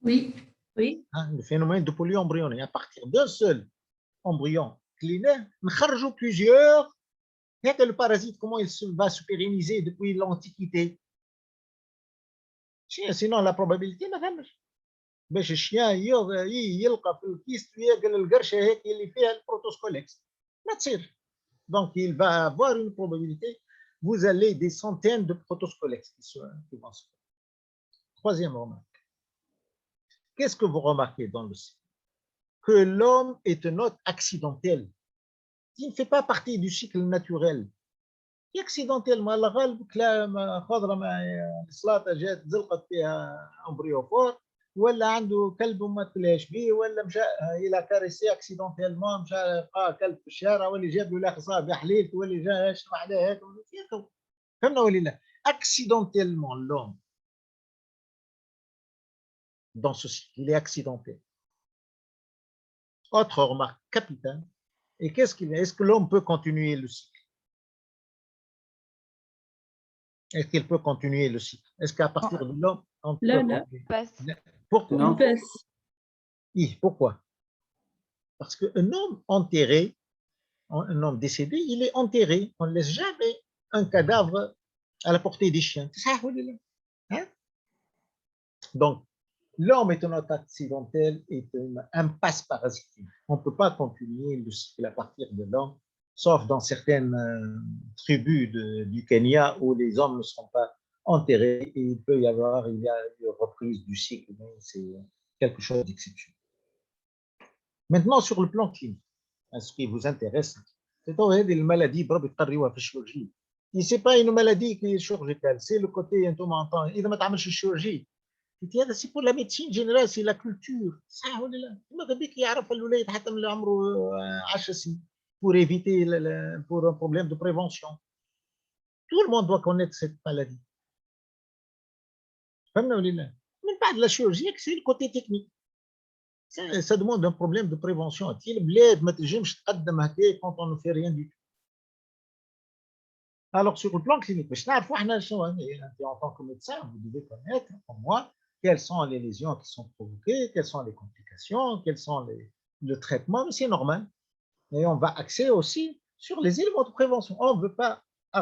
Oui. Oui. Le phénomène de polyembryonie. À partir d'un seul embryon clinaire, نخرجوا plusieurs. Regardez le parasite, comment il va se pérenniser depuis l'Antiquité. Sinon, la probabilité ما فهمش. باش الشيان يلقى في الكيست وياكل القرشه هيك اللي فيها البروتوسكوليكس ما تصير. Donc il va avoir une probabilité. Vous allez des centaines de protoscolex qui vont se faire. Troisième remarque. Qu'est-ce que vous remarquez dans le cycle? Que l'homme est un hôte accidentel qui ne fait pas partie du cycle naturel. Qui accidentellement على غالب كلام خضره مع السلاطه جات زلقت فيها امبريوفور ولا عنده كلب وما تلاش بيه ولا مشى الى كاريسي اكسيدونتيلمون مشى لقى كلب في الشارع ولا جاب له خصاب حليل ولا جا يشرب عليه هيك فهمنا ولا لا؟ accidentellement l'homme dans ce cycle, il est accidentel. Autre remarque capitale, et est-ce que l'homme peut continuer le cycle? Est-ce qu'il peut continuer le cycle? Est-ce qu'à partir de l'homme, on peut continuer? Pourquoi? Non. Oui, pourquoi? Parce qu'un homme enterré, un homme décédé, il est enterré. On ne laisse jamais un cadavre à la portée des chiens. Hein? Donc, l'homme est un hôte accidentel, est une impasse parasitique. On ne peut pas continuer le cycle à partir de l'homme, sauf dans certaines tribus du Kenya où les hommes ne seront pas enterrés et il y a une reprise du cycle, mais c'est quelque chose d'exceptionnel. Maintenant, sur le plan clinique, ce qui vous intéresse, c'est une maladie chirurgie. Ce n'est pas une maladie qui est chirurgicale, c'est le côté, il ne m'a pas chirurgie. C'est pour la médecine générale, c'est la culture. Pour éviter pour un problème de prévention. Tout le monde doit connaître cette maladie. Même pas de la chirurgie, c'est le côté technique. Ça demande un problème de prévention. Quand on ne fait rien du tout. Alors, sur le plan clinique, en tant que médecin, vous devez connaître, comme moi, quelles sont les lésions qui sont provoquées, quelles sont les complications, quels sont le traitement, mais c'est normal. Et on va axer aussi sur les éléments de prévention. On ne veut pas. Il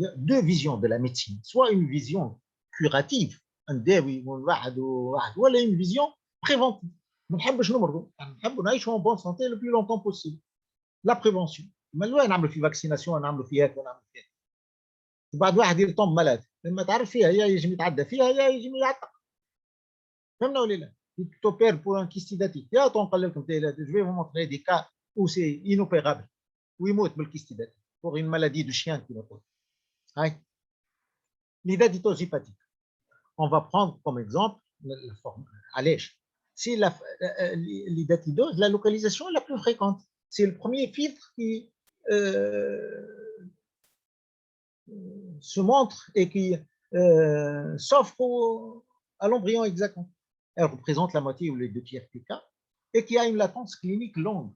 y a deux visions de la médecine. Soit une vision curative, ou une vision préventive. Nous en bonne santé le plus longtemps possible. La prévention. Mais là, on a fait vaccination, on a fait بعد واحد يطم malade. لما تعرف فيها يا يجي يتعدى فيها يا يجي يعتق. فهمنا ولا لا؟ Tu pour un kystidatique. يا تنقل لكم je vais vous montrer des cas où c'est inopérable. Où il meurt بالkystidatique pour une maladie de chien qui meurt. L'hydatidos hépatique. On va prendre comme exemple la forme allège. C'est l'hydatidos, la localisation la plus fréquente. C'est le premier filtre se montre et qui s'offre à l'embryon exactement. Elle représente la moitié ou les 2/3 des cas et qui a une latence clinique longue.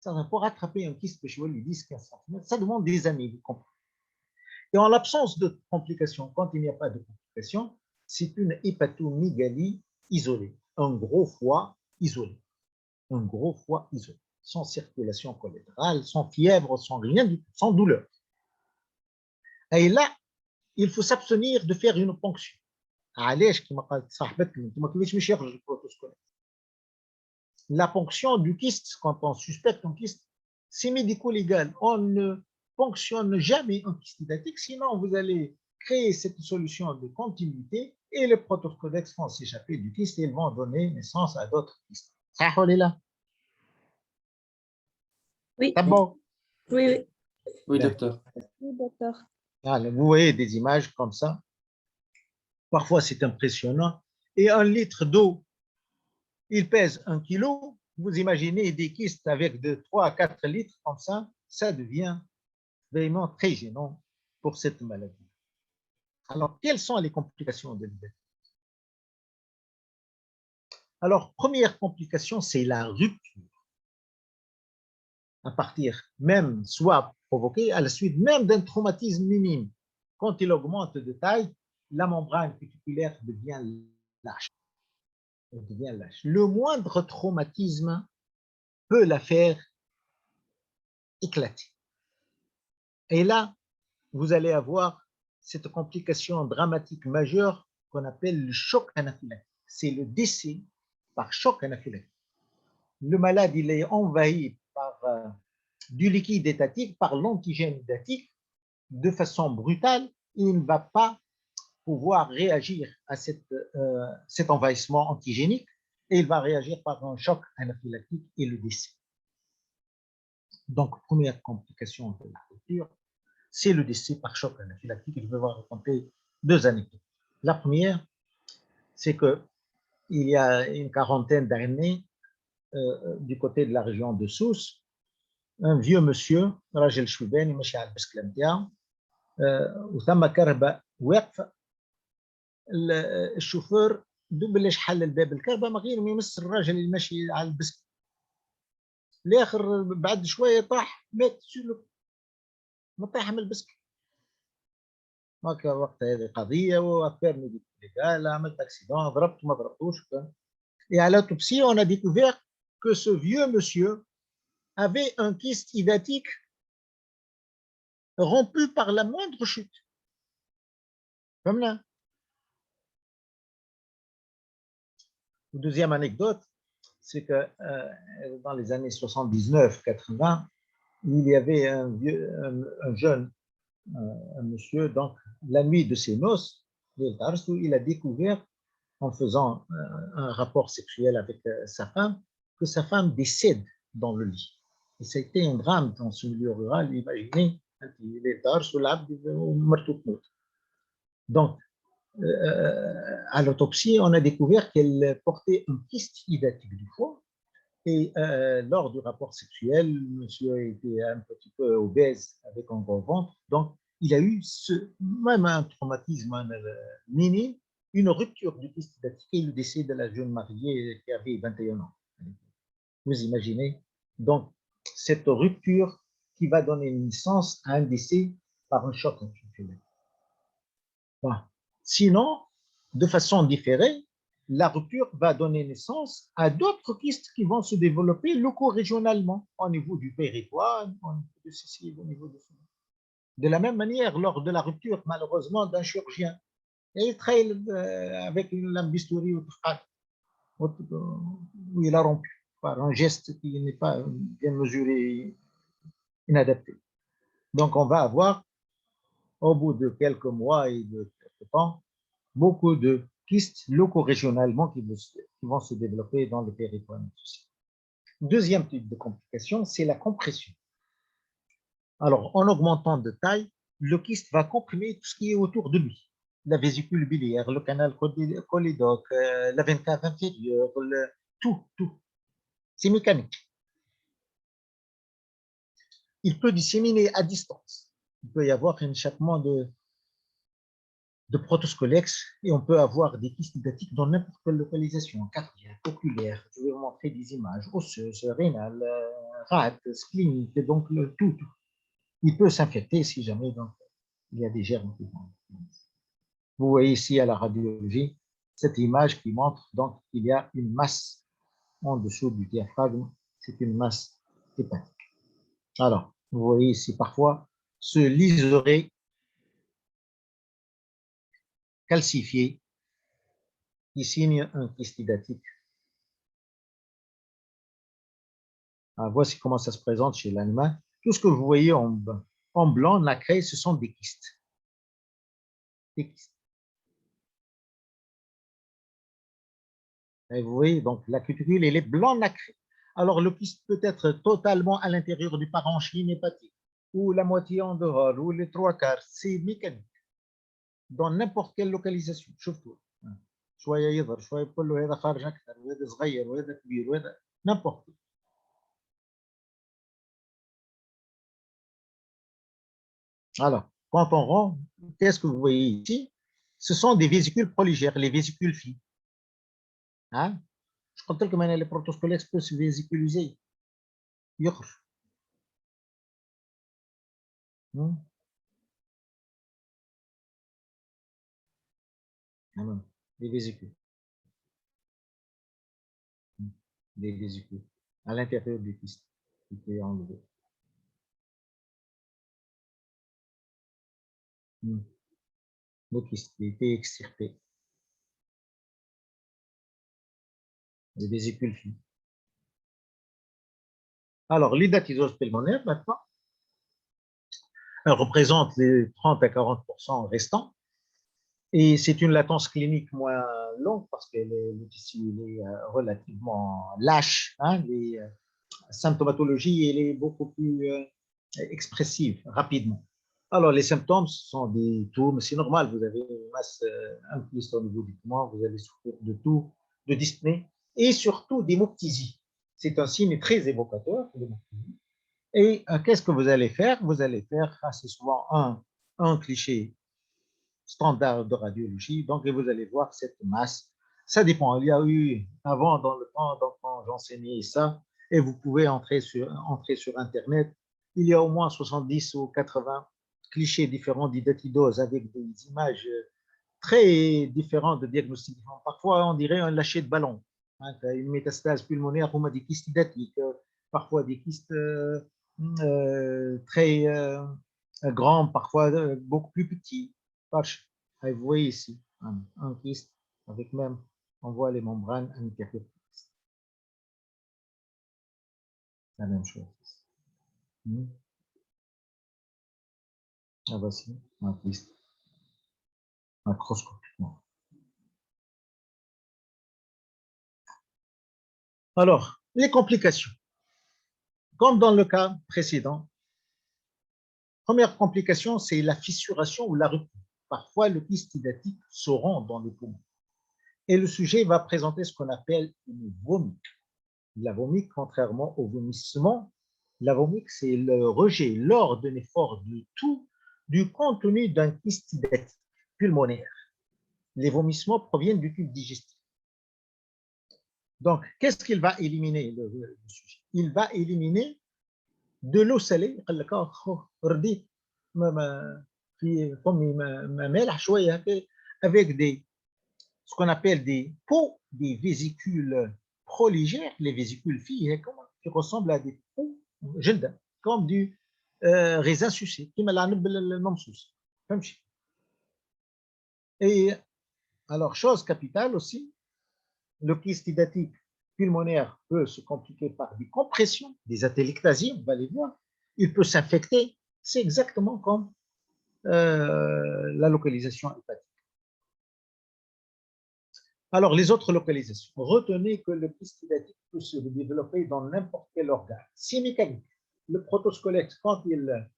Ça, pour rattraper un kyste péchouel de 10-15 cm, ça demande des années, vous comprenez. Et en l'absence de complications, quand il n'y a pas de complications, c'est une hépatomégalie isolée, un gros foie isolé, sans circulation collatérale, sans fièvre, sans rien du tout, sans douleur. Et là, il faut s'abstenir de faire une ponction. La ponction du kyste, quand on suspecte un kyste, c'est médico-légal. On ne ponctionne jamais un kyste hydatique, sinon vous allez créer cette solution de continuité et les protocodex vont s'échapper du kyste et ils vont donner naissance à d'autres kystes. Ça, là. Oui, C'est bon. oui, oui. Oui, docteur. Oui, docteur. Alors, vous voyez des images comme ça. Parfois, c'est impressionnant. Et 1 litre d'eau, il pèse 1 kilo. Vous imaginez des kystes avec de 3 à 4 litres comme ça devient vraiment très gênant pour cette maladie. Alors, quelles sont les complications de l'hépatite? Alors, première complication, c'est la rupture. À partir même, soit provoquée à la suite même d'un traumatisme minime. Quand il augmente de taille, la membrane cuticulaire devient lâche. Le moindre traumatisme peut la faire éclater. Et là, vous allez avoir cette complication dramatique majeure qu'on appelle le choc anaphylactique. C'est le décès par choc anaphylactique. Le malade, il est envahi par du liquide hépatique, par l'antigène hépatique, de façon brutale, il ne va pas pouvoir réagir à cet envahissement antigénique et il va réagir par un choc anaphylactique et le décès. Donc, première complication de la rupture, c'est le décès par choc anaphylactique. Je vais vous raconter 2 anecdotes. La première, c'est qu'il y a une quarantaine d'années, du côté de la région de Sousse, un vieux monsieur, راجل شويباني ماشي على البسكلة نتاعو وثم كرهبة واقفة الشوفور بلاش حل الباب الكرهبة من غير ما يمس الراجل اللي ماشي على البسكلة الاخر بعد شوية طاح مات سلو ما طاح من البسكلة هكا وقت هذه قضية وافير ميديكال عملت اكسيدون ضربت ما ضربتوش et à l'autopsie on a découvert que ce vieux monsieur avait un kyste hydatique rompu par la moindre chute. Comme là. Deuxième anecdote, c'est que dans les années 79-80, il y avait un jeune un monsieur, donc la nuit de ses noces, il a découvert en faisant un rapport sexuel avec sa femme, que sa femme décède dans le lit. Et ça a été un drame dans ce milieu rural, imaginez, donc, à l'autopsie, on a découvert qu'elle portait un kyste hydatique du foie et lors du rapport sexuel, monsieur était un petit peu obèse avec un gros ventre, donc il a eu même un traumatisme minime, une rupture du kyste hydatique et le décès de la jeune mariée qui avait 21 ans. Vous imaginez? Donc, cette rupture qui va donner naissance à un décès par un choc infectieux. Bon. Sinon, de façon différée, la rupture va donner naissance à d'autres kystes qui vont se développer locaux-régionalement au niveau du péritoine, au niveau de ceci, au niveau de ça. De la même manière, lors de la rupture, malheureusement, d'un chirurgien, il travaille avec une lame bistouri où il a rompu par un geste qui n'est pas bien mesuré, inadapté. Donc, on va avoir, au bout de quelques mois et de quelques temps, beaucoup de kystes locaux régionalement qui vont se développer dans le péritoine. Deuxième type de complication, c'est la compression. Alors, en augmentant de taille, le kyste va comprimer tout ce qui est autour de lui. La vésicule biliaire, le canal cholédoque, la veine cave inférieure, tout. C'est mécanique. Il peut disséminer à distance. Il peut y avoir un échappement de protoscolex et on peut avoir des kystes hydatiques dans n'importe quelle localisation, cardiaque, oculaire. Je vais vous montrer des images osseuses, rénales, rate, splénique, donc tout. Il peut s'infecter si jamais donc, il y a des germes qui vont. Vous voyez ici à la radiologie cette image qui montre donc qu'il y a une masse en dessous du diaphragme, c'est une masse hépatique. Alors, vous voyez ici parfois ce liseré calcifié qui signe un kyste hydatique. Alors, voici comment ça se présente chez l'animal. Tout ce que vous voyez en blanc, nacré, ce sont des kystes. Des kystes. Et vous voyez, donc la cuticule, elle est blanc nacré. Alors, le kyste peut être totalement à l'intérieur du parenchyme hépatique, ou la moitié en dehors, ou les trois quarts. C'est mécanique. Dans n'importe quelle localisation. شفتوا شويه يظهر شويه بقول له هذا خارج اكثر وهذا صغير وهذا كبير وهذا n'importe. Alors, quand on rentre, qu'est-ce que vous voyez ici? Ce sont des vésicules prolygères, les vésicules filles. Hein? Je قلت لكم أنا les protoscolex peuvent se vésiculiser. يخرج. Des vésicules. Des vésicules à l'intérieur du kyste qui était enlevé. Le kyste qui était extirpé. Les vésicules fines. Alors, l'hydatidose pulmonaire, maintenant, elle représente les 30 à 40% restants. Et c'est une latence clinique moins longue parce que le tissu est relativement lâche. Hein, la symptomatologie elle est beaucoup plus expressive, rapidement. Alors, les symptômes sont des toux, mais c'est normal, vous avez une masse incluse au niveau du poumon, vous allez souffrir de toux, de dyspnée et surtout d'hémoptysie. C'est un signe très évocateur, l'hémoptysie. Et qu'est-ce que vous allez faire? Vous allez faire assez souvent un cliché standard de radiologie, donc vous allez voir cette masse. Ça dépend, il y a eu avant, dans le temps, donc, quand j'enseignais ça, et vous pouvez entrer sur Internet, il y a au moins 70 ou 80 clichés différents d'hydatidose avec des images très différentes de diagnostic. Parfois, on dirait un lâcher de ballon. Hein, une métastase pulmonaire, on a des kystes hydatiques, parfois des kystes très grands, parfois beaucoup plus petits. Vous voyez ici un kyste avec même, on voit les membranes intérieures. La même chose. Ah, voici un kyste macroscopiquement. Alors, les complications. Comme dans le cas précédent, première complication, c'est la fissuration ou la rupture. Parfois, le kyste hydatique se rend dans le poumon. Et le sujet va présenter ce qu'on appelle une vomique. La vomique, contrairement au vomissement, la vomique, c'est le rejet lors d'un effort de tout du contenu d'un kyste hydatique pulmonaire. Les vomissements proviennent du tube digestif. Donc, qu'est-ce qu'il va éliminer, le sujet? Il va éliminer de l'eau salée, avec ce qu'on appelle des peaux, des vésicules prolygères, les vésicules filles, qui ressemblent à des peaux, comme du raisin sucé, et alors, chose capitale aussi, le kyste hydatique pulmonaire peut se compliquer par des compressions, des atelectasies, on va les voir. Il peut s'infecter. C'est exactement comme la localisation hépatique. Alors, les autres localisations. Retenez que le kyste hydatique peut se développer dans n'importe quel organe. C'est mécanique. Le protoscolex, quand il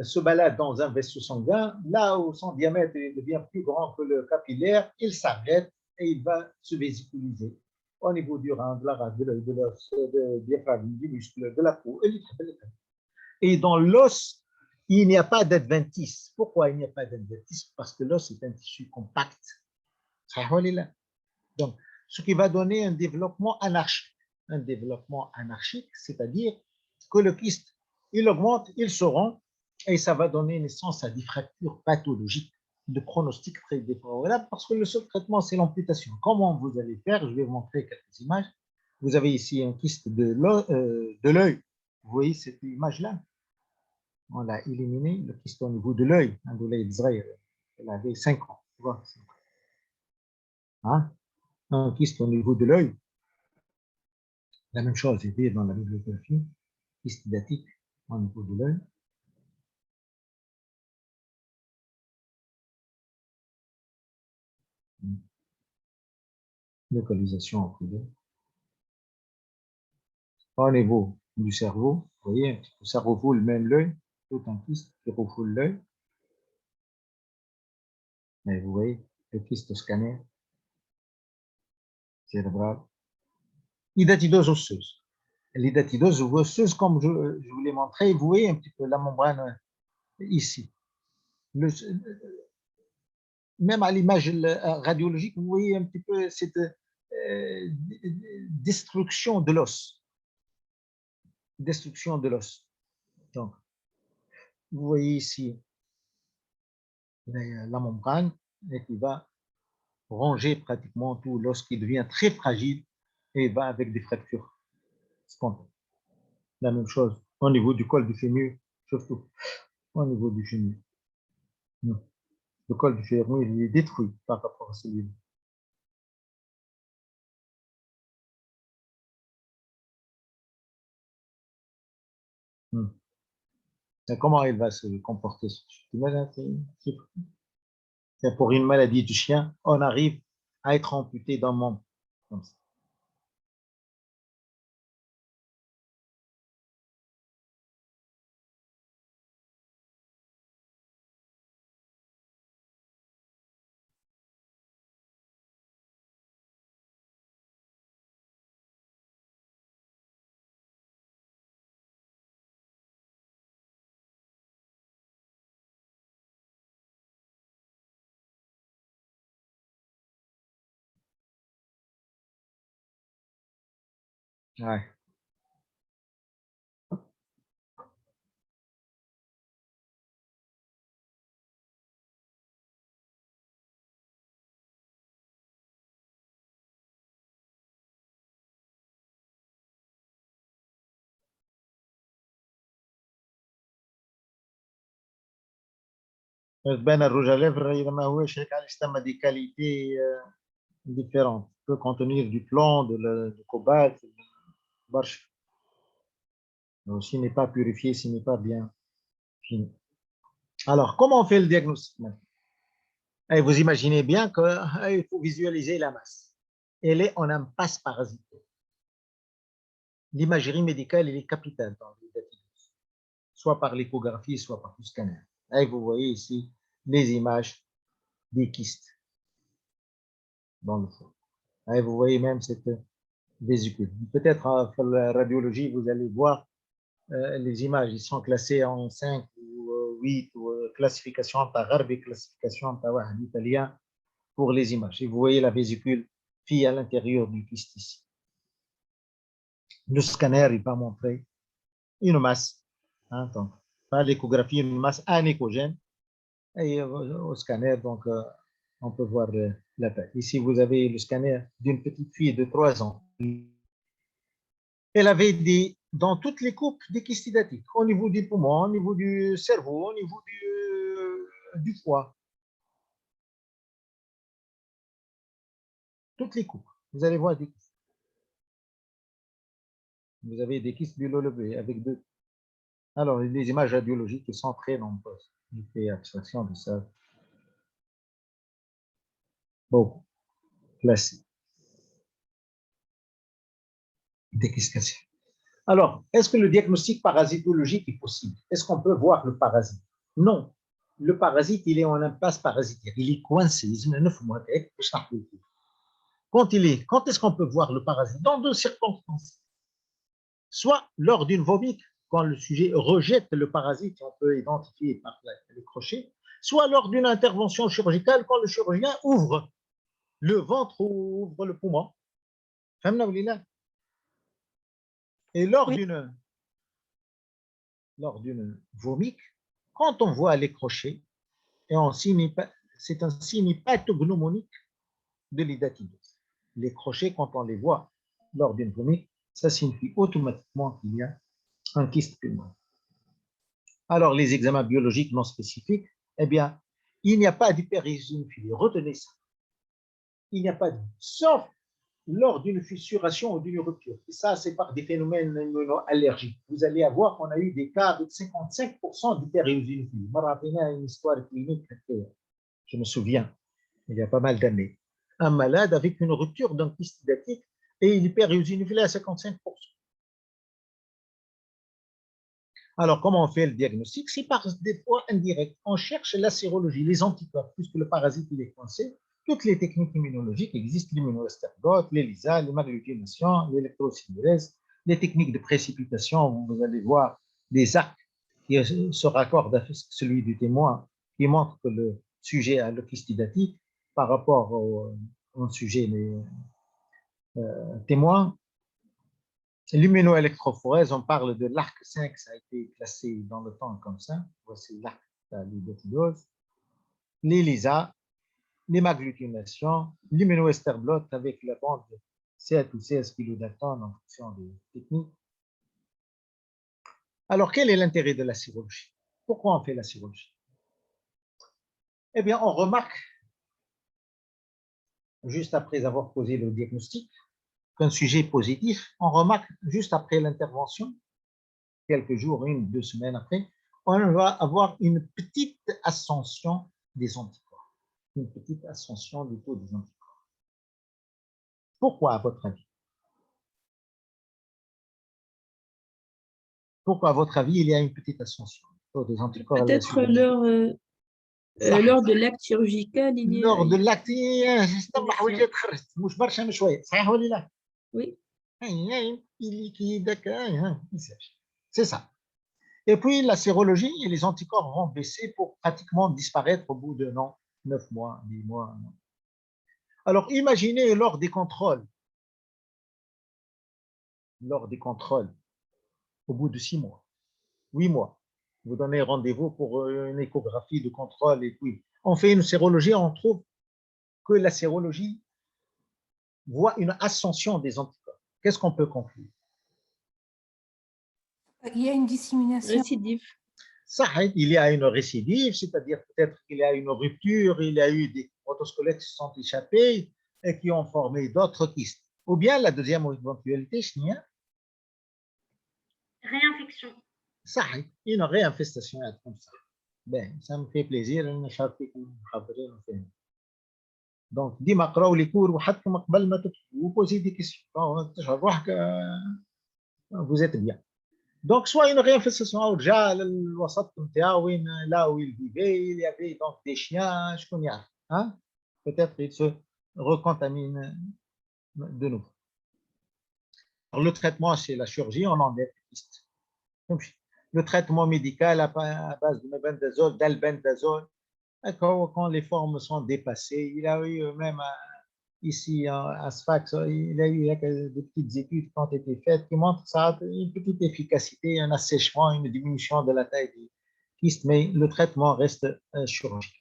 se balade dans un vaisseau sanguin, là où son diamètre devient plus grand que le capillaire, il s'arrête et il va se vésiculiser au niveau du rein, de la rate, de l'os, du diaphragme, du muscle, de la peau. Et dans l'os, il n'y a pas d'adventice. Pourquoi il n'y a pas d'adventice? Parce que l'os est un tissu compact. Donc, ce qui va donner un développement anarchique. Un développement anarchique, c'est-à-dire que le kyste, il augmente, il se rompt, et ça va donner naissance à des fractures pathologiques de pronostic très défavorable, parce que le seul traitement, c'est l'amputation. Comment vous allez faire? Je vais vous montrer quelques images. Vous avez ici un kyste de l'œil. Vous voyez cette image-là? On l'a éliminé, le kyste au niveau de l'œil. De l'œil d'Israël. Elle avait 5 ans. Tu vois, hein? Un kyste au niveau de l'œil. La même chose était dans la bibliographie, kyste datique au niveau de l'œil. Localisation en privé. Au niveau du cerveau, vous voyez, ça refoule même l'œil, tout un kyste qui refoule l'œil. Et vous voyez, le kyste scanner cérébral. Hydatidose osseuse. L'hydatidose osseuse, comme je vous l'ai montré, vous voyez un petit peu la membrane ici. Même à l'image radiologique, vous voyez un petit peu cette destruction de l'os. Destruction de l'os. Donc, vous voyez ici la membrane et qui va ronger pratiquement tout l'os qui devient très fragile et va avec des fractures spontanées. La même chose au niveau du col du fémur, surtout au niveau du fémur. Le col du fémur, il est détruit par rapport à celui-là. Comment il va se comporter? Pour une maladie du chien, on arrive à être amputé d'un membre. Comme ça. Ouais. Ben, le rouge à lèvres, il a des qualités différentes. Il peut contenir du plomb, du cobalt, barche. S'il n'est pas purifié, s'il n'est pas bien fini. Alors, comment on fait le diagnostic? Et vous imaginez bien qu'il faut visualiser la masse. Elle est en impasse parasitaire. L'imagerie médicale, elle est capitale dans l'hydatidose, soit par l'échographie, soit par le scanner. Et vous voyez ici les images des kystes dans le foie. Et vous voyez même cette vésicule. Peut-être à la radiologie, vous allez voir les images, ils sont classées en 5 ou 8 ou classification par arabe, classification par italien pour les images. Et vous voyez la vésicule qui est à l'intérieur du kyste ici. Le scanner, il va montrer une masse, hein, donc, par l'échographie, une masse anéchogène. Et au scanner, donc, on peut voir la taille. Ici, vous avez le scanner d'une petite fille de 3 ans. Elle avait dans toutes les coupes des kystes hydatiques, au niveau du poumon, au niveau du cerveau, au niveau du foie. Toutes les coupes. Vous allez voir des kystes. Vous avez des kystes bilobés avec 2. Alors, les images radiologiques sont très nombreuses. Je fais abstraction de ça. Bon, classé. Des kystes cassés. Alors, est-ce que le diagnostic parasitologique est possible? Est-ce qu'on peut voir le parasite? Non. Le parasite, il est en impasse parasitaire. Il est coincé. Quand est-ce qu'on peut voir le parasite? Dans 2 circonstances. Soit lors d'une vomite quand le sujet rejette le parasite, on peut identifier par les crochets, soit lors d'une intervention chirurgicale, quand le chirurgien ouvre le ventre ou ouvre le poumon. Et lors d'une vomique, quand on voit les crochets, c'est un signe pathognomonique de l'idatidose. Les crochets, quand on les voit lors d'une vomique, ça signifie automatiquement qu'il y a un kyste pulmonaire. Alors, les examens biologiques non spécifiques, eh bien, il n'y a pas d'hyperéosinophilie. Retenez ça. Il n'y a pas de... Sauf lors d'une fissuration ou d'une rupture. Et ça, c'est par des phénomènes immunoallergiques. Vous allez avoir qu'on a eu des cas avec 55% d'hyperéosinophilie. Je me rappelle une histoire clinique, je me souviens, il y a pas mal d'années. Un malade avec une rupture d'un kyste hydatique et une hyperéosinophilie à 55%. Alors, comment on fait le diagnostic? C'est par des voies indirectes. On cherche la sérologie, les anticorps, puisque le parasite il est coincé. Toutes les techniques immunologiques existent, l'immunoestergote, l'ELISA, l'hémagglutination, l'électrosimilase, les techniques de précipitation. Vous allez voir des arcs qui se raccordent à celui du témoin, qui montre que le sujet a le kyste hydatique par rapport au sujet témoin. L'immunoélectrophorèse, on parle de l'ARC 5, ça a été classé dans le temps comme ça. Voici l'ARC de l'hydroxydose. L'ELISA, l'hémagglutination, l'immunoesterblot avec la bande de 7 ou 16 kilodaltone en fonction des techniques. Alors, quel est l'intérêt de la sérologie? Pourquoi on fait la sérologie? Eh bien, on remarque, juste après avoir posé le diagnostic, qu'un sujet est positif, on remarque juste après l'intervention, quelques jours, 1-2 semaines après, on va avoir une petite ascension des anticorps, une petite ascension du taux des anticorps. Pourquoi, à votre avis? Pourquoi, à votre avis, il y a une petite ascension du taux des anticorps? Peut-être lors de l'acte chirurgical, il y a... lors de l'acte, Oui. C'est ça. Et puis, la sérologie et les anticorps vont baisser pour pratiquement disparaître au bout de 9 mois, 10 mois. Alors, imaginez lors des contrôles, au bout de 6 mois, 8 mois, vous donnez rendez-vous pour une échographie de contrôle et puis on fait une sérologie, on trouve que la sérologie voit une ascension des anticorps. Qu'est-ce qu'on peut conclure? Il y a une dissémination. Récidive. Ça, il y a une récidive, c'est-à-dire peut-être qu'il y a une rupture, il y a eu des protosquelettes qui se sont échappés et qui ont formé d'autres kystes. Ou bien la deuxième éventualité, c'est réinfection. Ça, une réinfestation comme ça. Ben, ça me fait plaisir. Donc, ديما قراو les cours وحدكم قبل ما تدخلوا vous posez des questions. تشعر روحك vous êtes bien. Donc, soit une réinfestation au déjà الوسط نتاعو وين là où il vivait, il y avait donc des chiens, je connais, hein? Peut-être il se recontamine de nouveau. Alors, le traitement, c'est la chirurgie, on enlève les kystes. Le traitement médical à base de mebendazole, d'albendazole, quand les formes sont dépassées, il a eu même ici à Sfax, il a eu des petites études qui ont été faites qui montrent ça a une petite efficacité, un assèchement, une diminution de la taille des kystes, mais le traitement reste chirurgical.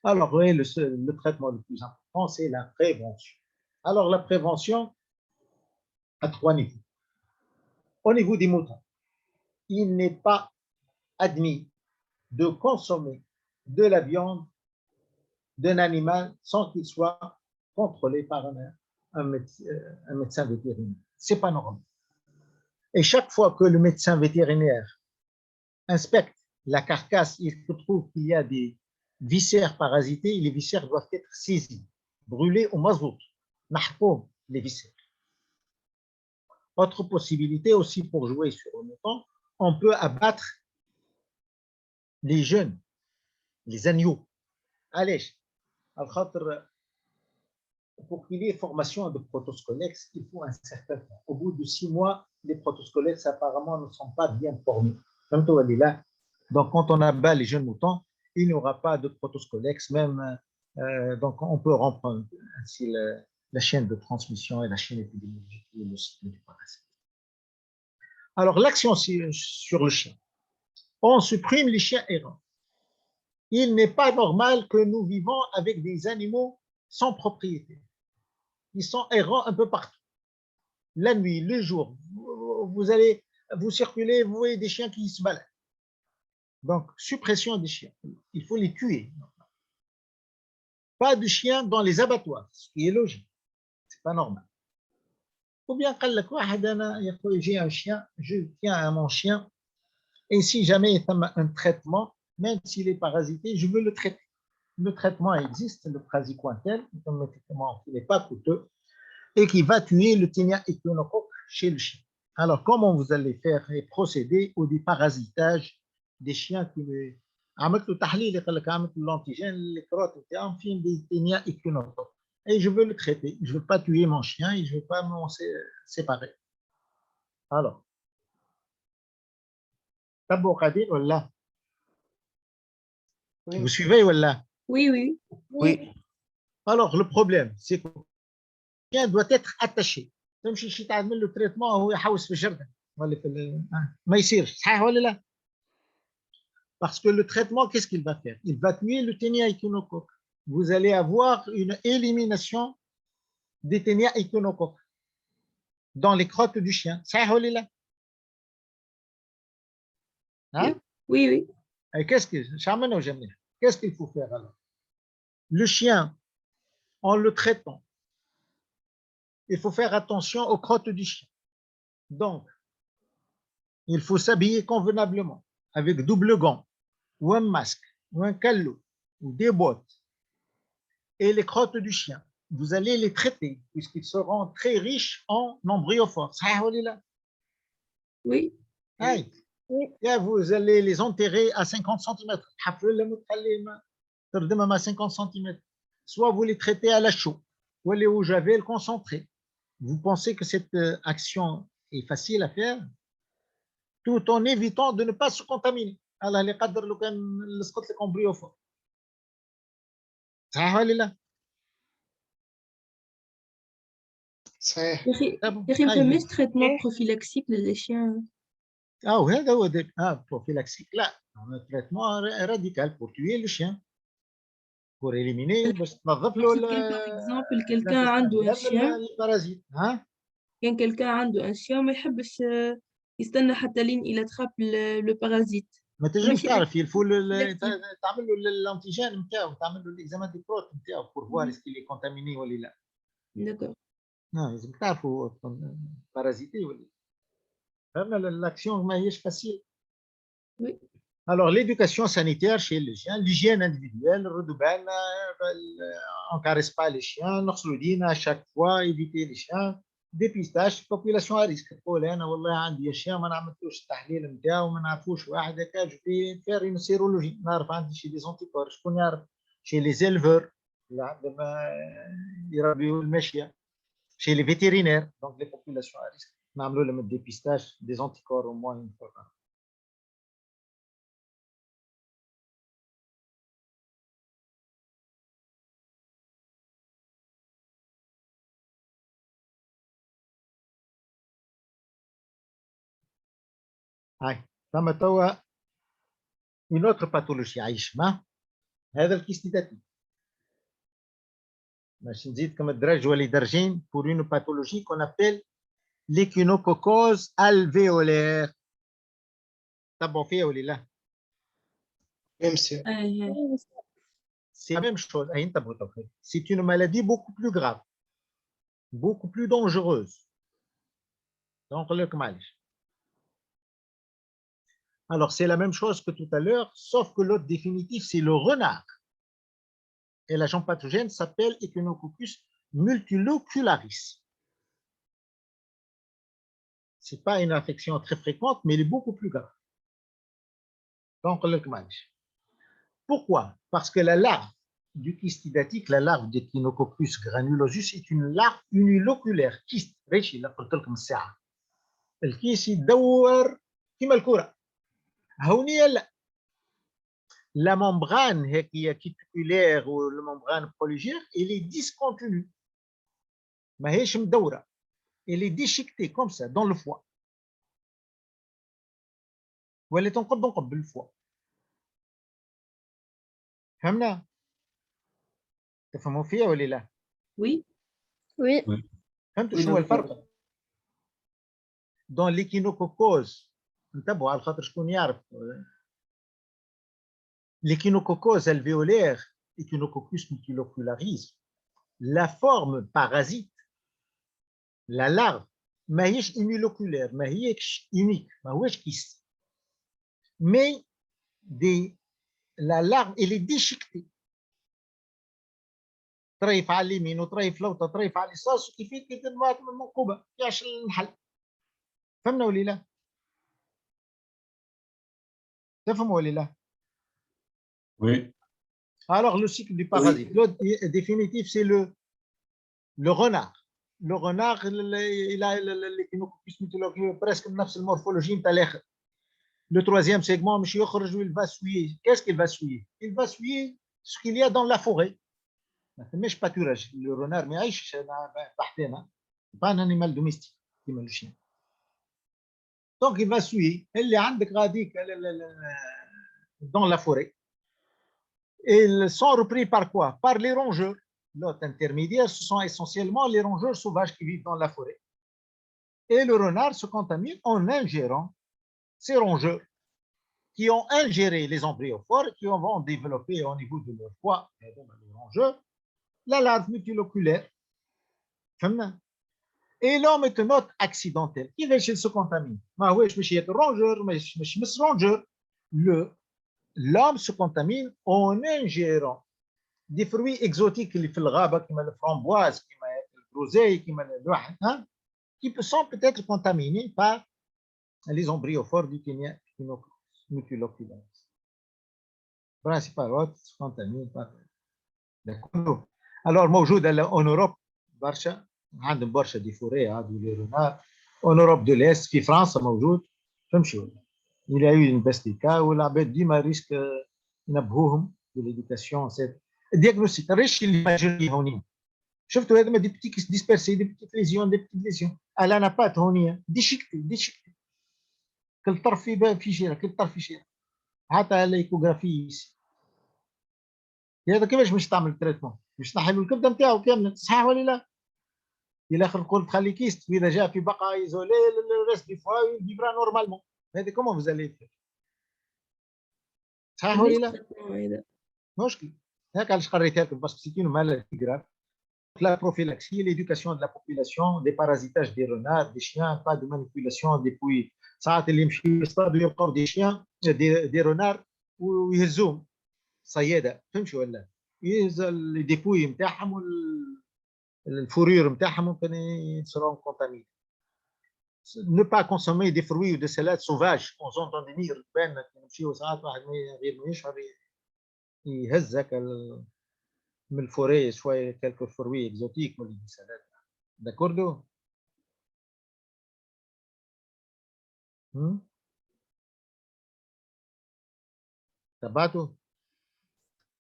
Alors, oui, le traitement le plus important, c'est la prévention. Alors, la prévention à 3 niveaux. Au niveau des moutons, il n'est pas admis de consommer de la viande d'un animal sans qu'il soit contrôlé par un médecin vétérinaire. Ce n'est pas normal. Et chaque fois que le médecin vétérinaire inspecte la carcasse, il se trouve qu'il y a des viscères parasités et les viscères doivent être saisis, brûlés au mazout. Nahpoum, les viscères. Autre possibilité aussi pour jouer sur le mouton, on peut abattre les jeunes, les agneaux. Allez, pour qu'il y ait formation de protoscolex, il faut un certain temps. Au bout de 6 mois, les protoscolex apparemment ne sont pas bien formés. Donc, quand on abat les jeunes moutons, il n'y aura pas de protoscolex, même. Donc, on peut rompre ainsi la chaîne de transmission et la chaîne épidémiologique et le cycle du parasite. Alors, l'action sur le chien. On supprime les chiens errants. Il n'est pas normal que nous vivons avec des animaux sans propriété. Ils sont errants un peu partout. La nuit, le jour, vous circulez, vous voyez des chiens qui se baladent. Donc, suppression des chiens. Il faut les tuer. Pas de chiens dans les abattoirs, ce qui est logique. Ce n'est pas normal. Ou bien, j'ai un chien, je tiens à mon chien, et si jamais il y a un traitement, même s'il est parasité, je veux le traiter. Le traitement existe, le praziquantel, un médicament qui n'est pas coûteux et qui va tuer le Taenia échinocoque chez le chien. Alors, comment vous allez faire et procéder au déparasitage des chiens qui عملت له تحليل يقول لك عملت l'antigène les crottes نتاعهم فيهم des Taenia échinocoque et je veux le traiter, je ne veux pas tuer mon chien et je ne veux pas m'en séparer. Alors, Tabou Qadir ou là? Vous suivez ou là? Oui, oui. Oui. Alors, le problème, c'est que le chien doit être attaché. تمشي شي تعمل له تريتمون وهو يحوس في الجردة ولا في ما يصيرش صحيح ولا لا؟ Parce que le traitement, qu'est-ce qu'il va faire? Il va tuer le Taenia échinocoque. Vous allez avoir une élimination des Taenia échinocoques dans les crottes du chien. صحيح ولا لا؟ Hein? Oui, oui. Et qu'est-ce qu'il faut faire alors? Le chien, en le traitant, il faut faire attention aux crottes du chien. Donc, il faut s'habiller convenablement avec double gant, ou un masque, ou un calot, ou des bottes. Et les crottes du chien, vous allez les traiter puisqu'ils seront très riches en embryophores. Oui. Et vous allez les enterrer à 50 cm. 50 cm. Soit vous les traitez à la chaux, ou aller au javel concentré. Vous pensez que cette action est facile à faire tout en évitant de ne pas se contaminer. Allah les qadr لو كان لصقت لك embryophore. صحيح ولا لا؟ صحيح. يا أخي مش traitement prophylaxique les chiens. وهذا هو prophylaxique. Là, un traitement radical pour tuer le chien. Pour éliminer باش تنظف له par exemple quelqu'un عنده un chien البارازيت كان quelqu'un عنده un chien ما يحبش يستنى حتى لين il attrape le parasite. ما تنجمش تعرف il faut تعمل له الانتيجين نتاعو تعمل له الاكزامان دي بروت نتاعو pour voir est-ce qu'il est contaminé ولا لا. D'accord. لازم تعرفوا بارازيتي ولا فهمنا l'action ما هيش facile. Oui. Alors, l'éducation sanitaire chez les chiens, l'hygiène individuelle, le redoubal, on ne caresse pas les chiens, l'oxlodine à chaque fois, éviter les chiens, dépistage, population à risque. أنا والله عندي chien ما نعملوش التحليل نتاعو ما نعرفوش واحد هكا je vais faire une sérologie نعرف عندي شي des anticorps شكون يعرف chez les éleveurs عندما يربيوا الماشية chez les vétérinaires donc les populations à risque نعملوا لهم الديبيستاج des anticorps au moins une fois. هاي ثم توا une autre pathologie عايشمة هذا الكيستيتاتيف باش نزيدكم الدرج ولا درجين pour une pathologie qu'on appelle l'échinococose alvéolaire. تبعوا فيها ولا لا؟ C'est la même chose. C'est une maladie beaucoup plus grave, beaucoup plus dangereuse. Donc, alors, c'est la même chose que tout à l'heure, sauf que l'autre définitif, c'est le renard. Et l'agent pathogène s'appelle Echinococcus multilocularis. Ce n'est pas une infection très fréquente, mais elle est beaucoup plus grave. Donc, pourquoi? Parce que la larve du kystidatique, la larve d'Echinococcus granulosus, est une larve uniloculaire. Kyste, الكيس يدور كيما الكرة. هونية لا، لا ممبران هيك هي كيتيكولير ولا ممبران بوليجير إلي ديسكونتينيو، ما هيش مدورة، إلي ديشيكتي كوم سا دون لو فوا، ولا تنقب بالفوا. فهمنا؟ تفهموا فيها ولا لا؟ Oui. Oui. فهمتوا شنو هو الفرق؟ دون ليكينوكوكوز انتبهوا على خاطر شكون يعرف. L'échinococcus alvéolaire, Echinococcus multilocularis, la forme parasite, la larve, ماهيش uniloculaire, ماهيش unique, ماهوش كيس. Mais la larve, elle est déchiquetée. طريف على اليمين وطريف لوطه طريف على اليسار كيفية كي تنبات من منقوبه يعش النحل. فهمنا ولا لا؟ تفهموا ولا لا؟ Oui. Alors, le cycle du parasite, le définitif, c'est le renard. Le renard, il a l'échinococcus multilocularis presque نفس المورphologie نتاع الاخر. Le troisième segment, مش يخرج il va suyer. Qu'est-ce qu'il va suyer? Il va suyer ce qu'il y a dans la forêt. ما فماش pâturage. Le renard ما يعيش تحتنا. pas un animal domestique كيما le chien. Donc, il va suyer. اللي عندك غاديك dans la forêt. Ils sont repris par quoi? Par les rongeurs. L'autre intermédiaire, ce sont essentiellement les rongeurs sauvages qui vivent dans la forêt. Et le renard se contamine en ingérant ces rongeurs qui ont ingéré les embryophares, qui vont développer au niveau de leur foie, les rongeurs, la larve multiloculaire. Et l'homme est un hôte accidentel. Qui va se contaminer? L'homme se contamine en ingérant des fruits exotiques اللي في الغابة كما الفramboise كما الgroseille كما الواحد qui sont peut-être contaminés par les embryophares du Echinococcus multilocularis. Principal hôte se contamine par. Alors موجود en Europe برشا عندهم برشا دي فوري هادو لي رونار en Europe de l'Est في فرنسا موجود. فهمتوا ولا؟ Il y a eu une baisse des cas والعباد ديما ريسك ينبهوهم de l'éducation. الدياغنوستيك الريش اللي هونية شفتوا هذوما دي بتيكس ديسبيرسي دي بتيك ليزيون دي بتيك ليزيون الانابات هونية ديشيكتي كل طرف في شيرة كل طرف في شيرة حتى الايكوغرافي هذا كيفاش باش تعمل تريتمون؟ باش تنحلوا الكبده نتاعو كامله صحيح ولا لا؟ الى اخر قلت خلي كيست واذا جاء في بقعه ايزولي الريست دي فوا يفيبرا نورمالمون. هذه كومون فوزالي صحيح ولا لا؟ مشكل هيك علاش قريت لكم باسكو سيتي اون مالادي غراف. La prophylaxie, l'éducation de la population, des parasitages des renards, des chiens, pas de manipulation depuis ساعات اللي يمشي يصطادوا يلقاو دي chiens des renards ويهزوهم صيادة. فهمتوا ولا؟ يهز الديبوي نتاعهم والفورير نتاعهم ممكن يصيروا كونتاميني. Ne pas consommer des fruits ou des salades sauvages en zone endémique urbaine. نمشيو ساعات واحد غير ما يشعر يهز هكا من الفوري شويه كالكو فروي اكزوتيك ولا دي سالاد. داكوردو؟ تبعتوا؟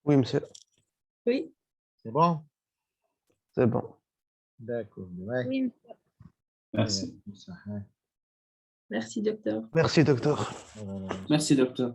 Oui, monsieur. Oui. C'est bon? C'est bon. D'accord. Oui. Merci. Merci, docteur. Merci, docteur. Merci, docteur.